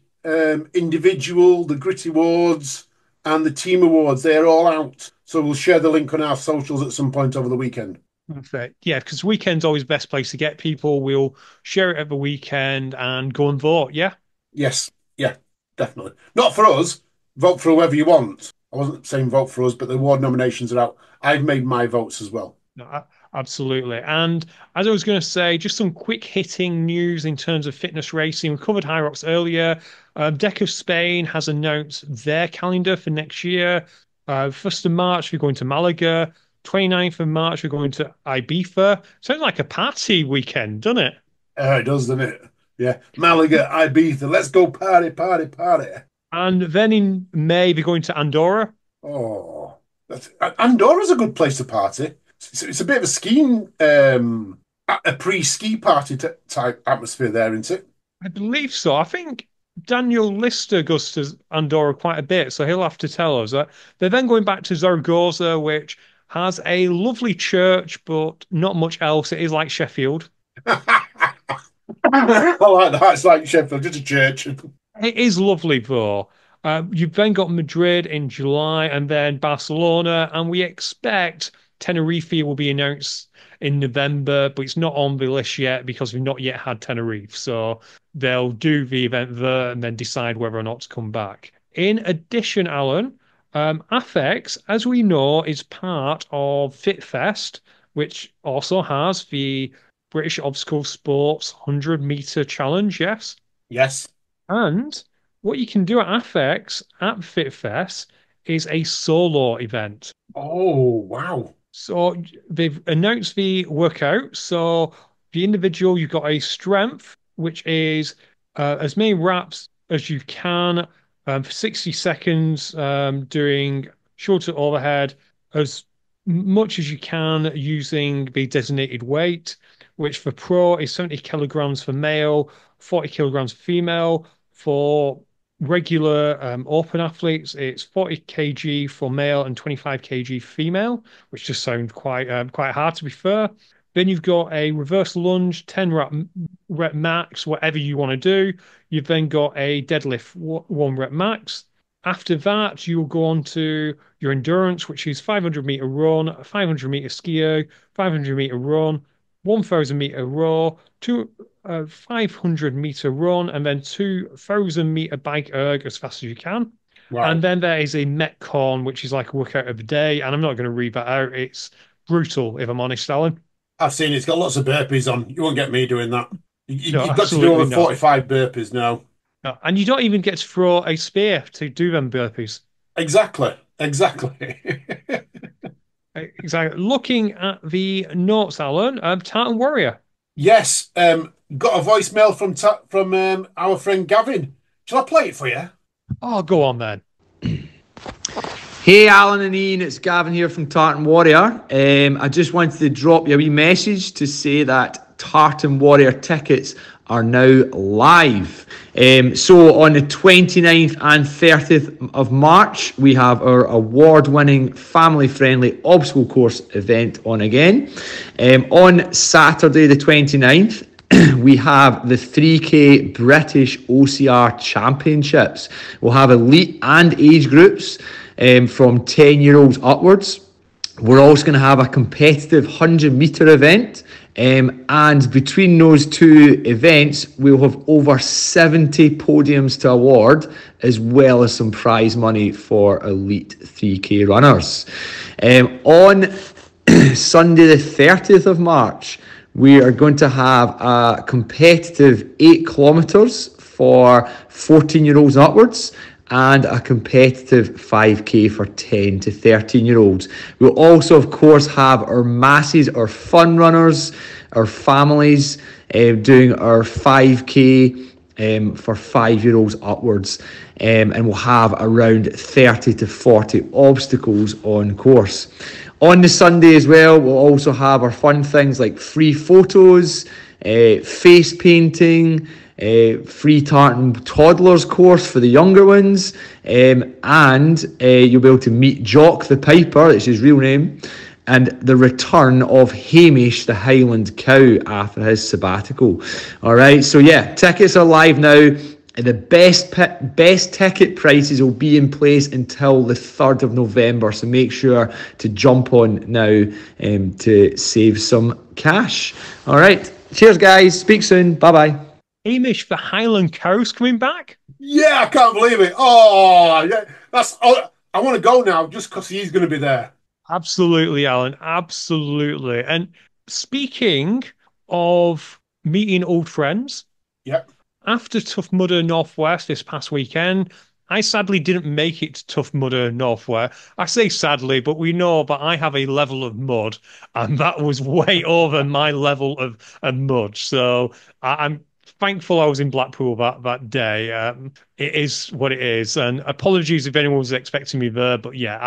individual, the gritty awards, and the team awards. They're all out. So we'll share the link on our socials at some point over the weekend. Perfect. Yeah, because weekend's always the best place to get people. We'll share it at the weekend and go and vote. Yeah. Yes, yeah, definitely. Not for us. Vote for whoever you want, I wasn't saying vote for us, but the award nominations are out. I've made my votes as well. No, absolutely. And as I was going to say, just some quick hitting news in terms of fitness racing. We covered High Rocks earlier. Deca Spain has announced their calendar for next year. 1st of March, we're going to Malaga. 29th of March, we're going to Ibiza. Sounds like a party weekend, doesn't it? It does, doesn't it? Yeah. Malaga, Ibiza. Let's go party, party, party. And then in May, we're going to Andorra. Oh, Andorra's a good place to party. It's a bit of a skiing, a pre-ski party type atmosphere there, isn't it? I believe so. I think Daniel Lister goes to Andorra quite a bit, so he'll have to tell us that. They're then going back to Zaragoza, which has a lovely church, but not much else. It is like Sheffield. I like that. It's like Sheffield, just a church. It is lovely, though. You've then got Madrid in July and then Barcelona, and we expect Tenerife will be announced in November, but it's not on the list yet because we've not yet had Tenerife. So they'll do the event there and then decide whether or not to come back. In addition, Alan, AFEX, as we know, is part of FitFest, which also has the British Obstacle Sports 100-meter challenge, yes? Yes. And what you can do at AFEX at FitFest is a solo event. Oh, wow. So they've announced the workout. So the individual, you've got a strength, which is as many reps as you can for 60 seconds, doing shoulder to overhead as much as you can using the designated weight, which for pro is 70 kilograms for male, 40 kilograms for female. For regular open athletes, it's 40 kg for male and 25 kg female, which just sounds quite hard to be fair. Then you've got a reverse lunge, 10 rep max, whatever you want to do. You've then got a deadlift, 1 rep max. After that, you'll go on to your endurance, which is 500-meter run, 500-meter skier, 500-meter run, 1,000-meter row, 500-meter run, and then 2,000-meter bike erg as fast as you can. Wow. And then there is a Metcon, which is like a workout of the day. And I'm not going to read that out. It's brutal, if I'm honest, Alan. I've seen it. It's got lots of burpees on. You won't get me doing that. No, You've got to do over 45 burpees now. No. And you don't even get to throw a spear to do them burpees. Exactly. Exactly. Looking at the notes, Alan, Tartan Warrior. Yes. Got a voicemail from our friend Gavin. Shall I play it for you? Oh, go on then. Hey Alan and Ian, it's Gavin here from Tartan Warrior. I just wanted to drop you a wee message to say that Tartan Warrior tickets are now live. So on the 29th and 30th of March, we have our award-winning, family-friendly obstacle course event on again. On Saturday the 29th, we have the 3K British OCR Championships. We'll have elite and age groups from 10-year-olds upwards. We're also going to have a competitive 100-meter event. And between those two events, we'll have over 70 podiums to award, as well as some prize money for elite 3K runners. On Sunday the 30th of March, we are going to have a competitive 8 kilometres for 14-year-olds upwards, and a competitive 5K for 10 to 13-year-olds. We'll also, of course, have our masses, our fun runners, our families doing our 5K for 5-year-olds upwards. And we'll have around 30 to 40 obstacles on course. On the Sunday as well, we'll also have our fun things like free photos, face painting, free tartan toddlers course for the younger ones, and you'll be able to meet Jock the Piper, that's his real name, and the return of Hamish the Highland Cow after his sabbatical. All right, so yeah, tickets are live now. The best ticket prices will be in place until the 3rd of November, so make sure to jump on now to save some cash. All right, cheers guys, speak soon, bye-bye. Hamish the Highland Cow's coming back? Yeah, I can't believe it. Oh, yeah, I want to go now just because he's going to be there. Absolutely, Alan. Absolutely. And speaking of meeting old friends, Yep. after Tough Mudder Northwest this past weekend, I sadly didn't make it to Tough Mudder Northwest. I say sadly, but we know that I have a level of mud, and that was way over my level of mud. So I'm thankful I was in Blackpool that day. It is what it is, and apologies if anyone was expecting me there, but yeah,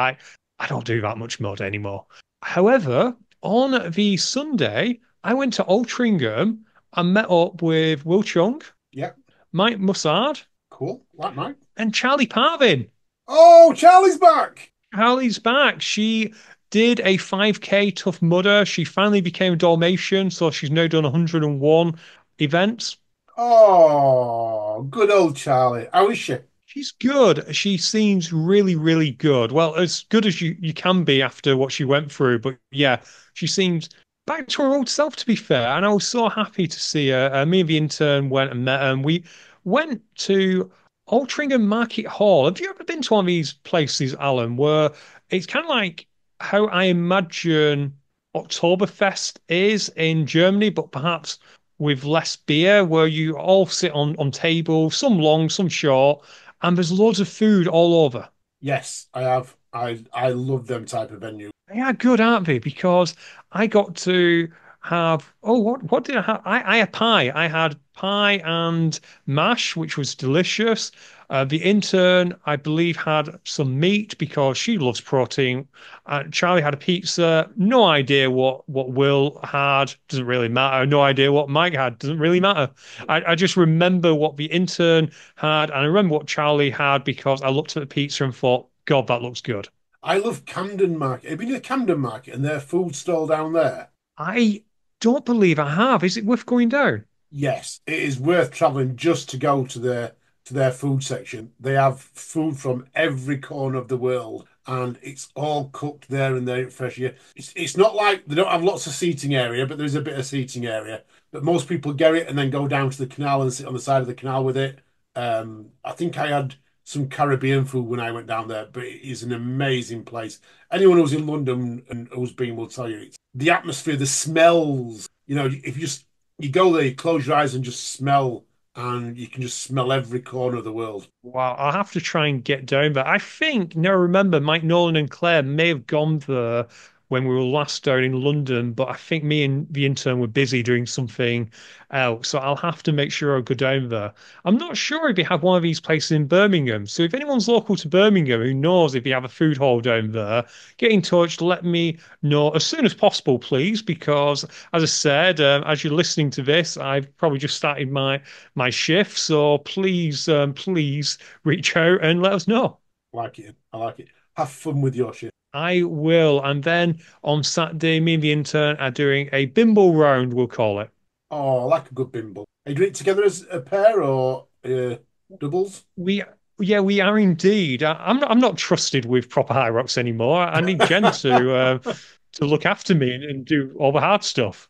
I don't do that much mud anymore. However, on the Sunday, I went to Altrincham and met up with Will Chung, Yep. Mike Mussard, Cool. Like mine. and Charlie Parvin. Oh, Charlie's back. Charlie's back. She did a 5K Tough Mudder. She finally became a Dalmatian, so she's now done 101 events. Oh, good old Charlie. How is she? She's good. She seems really, really good. Well, as good as you can be after what she went through. But yeah, she seems back to her old self, to be fair. And I was so happy to see her. Me and the intern went and met her. And we went to Altrincham Market Hall. Have you ever been to one of these places, Alan, where it's kind of like how I imagine Oktoberfest is in Germany, but perhaps with less beer, where you all sit on tables, some long, some short, and there's loads of food all over. Yes, I have. I love them type of venues. They are good, aren't they? Because I got to have what did I have? I had pie. I had pie and mash, which was delicious. The intern, I believe, had some meat because she loves protein. Charlie had a pizza. No idea what Will had. Doesn't really matter. No idea what Mike had. Doesn't really matter. I just remember what the intern had, and I remember what Charlie had because I looked at the pizza and thought, God, that looks good. I love Camden Market. Have you been to Camden Market and their food stall down there? I don't believe I have. Is it worth going down? Yes, it is worth traveling just to go to their food section. They have food from every corner of the world, and it's all cooked there and there fresh. Yeah, it's not like they don't have lots of seating area, but there's a bit of seating area. But most people get it and then go down to the canal and sit on the side of the canal with it. I think I had some Caribbean food when I went down there, but it is an amazing place. Anyone who's in London and who's been will tell you it's the atmosphere, the smells. You know, if you go there, you close your eyes and just smell, and you can just smell every corner of the world. Wow, I'll have to try and get down there. I think, now I remember, Mike Nolan and Claire may have gone there when we were last down in London, but I think me and the intern were busy doing something else. So I'll have to make sure I go down there. I'm not sure if you have one of these places in Birmingham. So if anyone's local to Birmingham who knows if you have a food hall down there, get in touch, let me know as soon as possible, please, because as I said, as you're listening to this, I've probably just started my shift. So please reach out and let us know. I like it. I like it. Have fun with your shit. I will. And then on Saturday, me and the intern are doing a bimble round, we'll call it. Oh, I like a good bimble. Are you doing it together as a pair or doubles? We yeah, we are indeed. I'm not trusted with proper high rocks anymore. I need Jen to look after me and do all the hard stuff.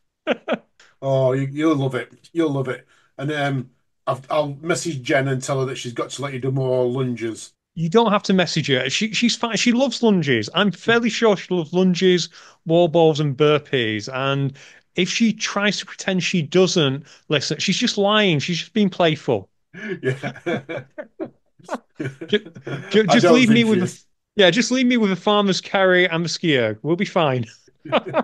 Oh, you'll love it. You'll love it. And I'll message Jen and tell her that she's got to let you do more lunges. You don't have to message her. She's fine. She loves lunges. I'm fairly sure she loves lunges, wall balls, and burpees. And if she tries to pretend she doesn't listen, she's just lying. She's just being playful. Yeah. Just, I just don't leave me think she with is. yeah, just leave me with a farmer's carry and the skier. We'll be fine. Yeah,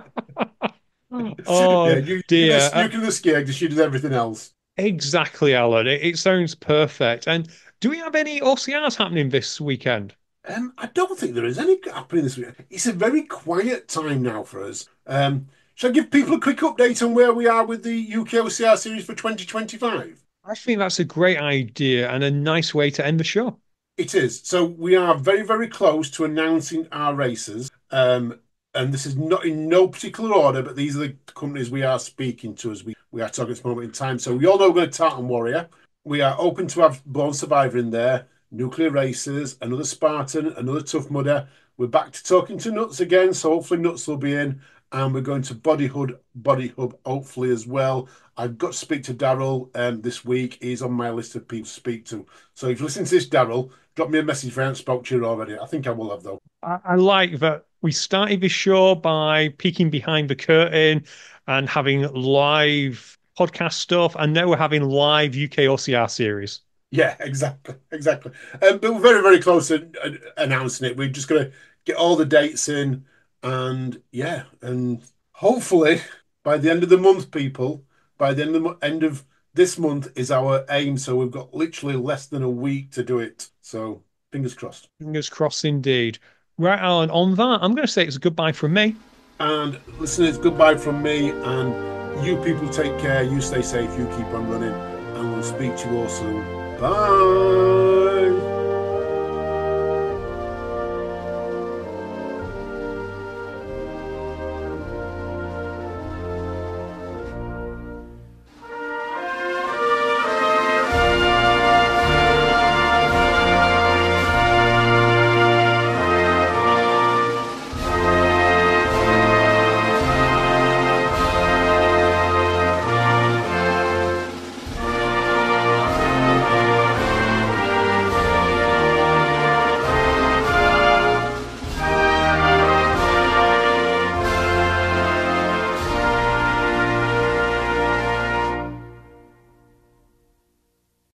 Oh dear. you can the skier because she does everything else. Exactly, Alan. It sounds perfect. And do we have any OCRs happening this weekend? I don't think there is any happening this week. It's a very quiet time now for us. Shall I give people a quick update on where we are with the UK OCR series for 2025? I think that's a great idea and a nice way to end the show. It is. So we are very, very close to announcing our races. And this is not in no particular order, but these are the companies we are speaking to as we are talking at this moment in time. So we all know we're going to Tartan Warrior. We are open to have Born Survivor in there, Nuclear Racers, another Spartan, another Tough Mudder. We're back to talking to Nuts again, so hopefully Nuts will be in. And we're going to Body Hub, hopefully as well. I've got to speak to Daryl this week. He's on my list of people to speak to. So if you listen to this, Daryl, drop me a message if I haven't spoke to you already. I think I will have, though. I like that we started this show by peeking behind the curtain and having live podcast stuff, and now we're having live UK OCR series. Yeah, exactly, exactly. But we're very, very close to announcing it. We're just going to get all the dates in, and yeah, and hopefully by the end of the month, people, by the end of this month is our aim. So we've got literally less than a week to do it. So fingers crossed. Fingers crossed indeed. Right, Alan, on that, I'm going to say it's a goodbye from me. And listeners, goodbye from me, and you people take care. You stay safe. You keep on running, and we'll speak to you all soon. Bye.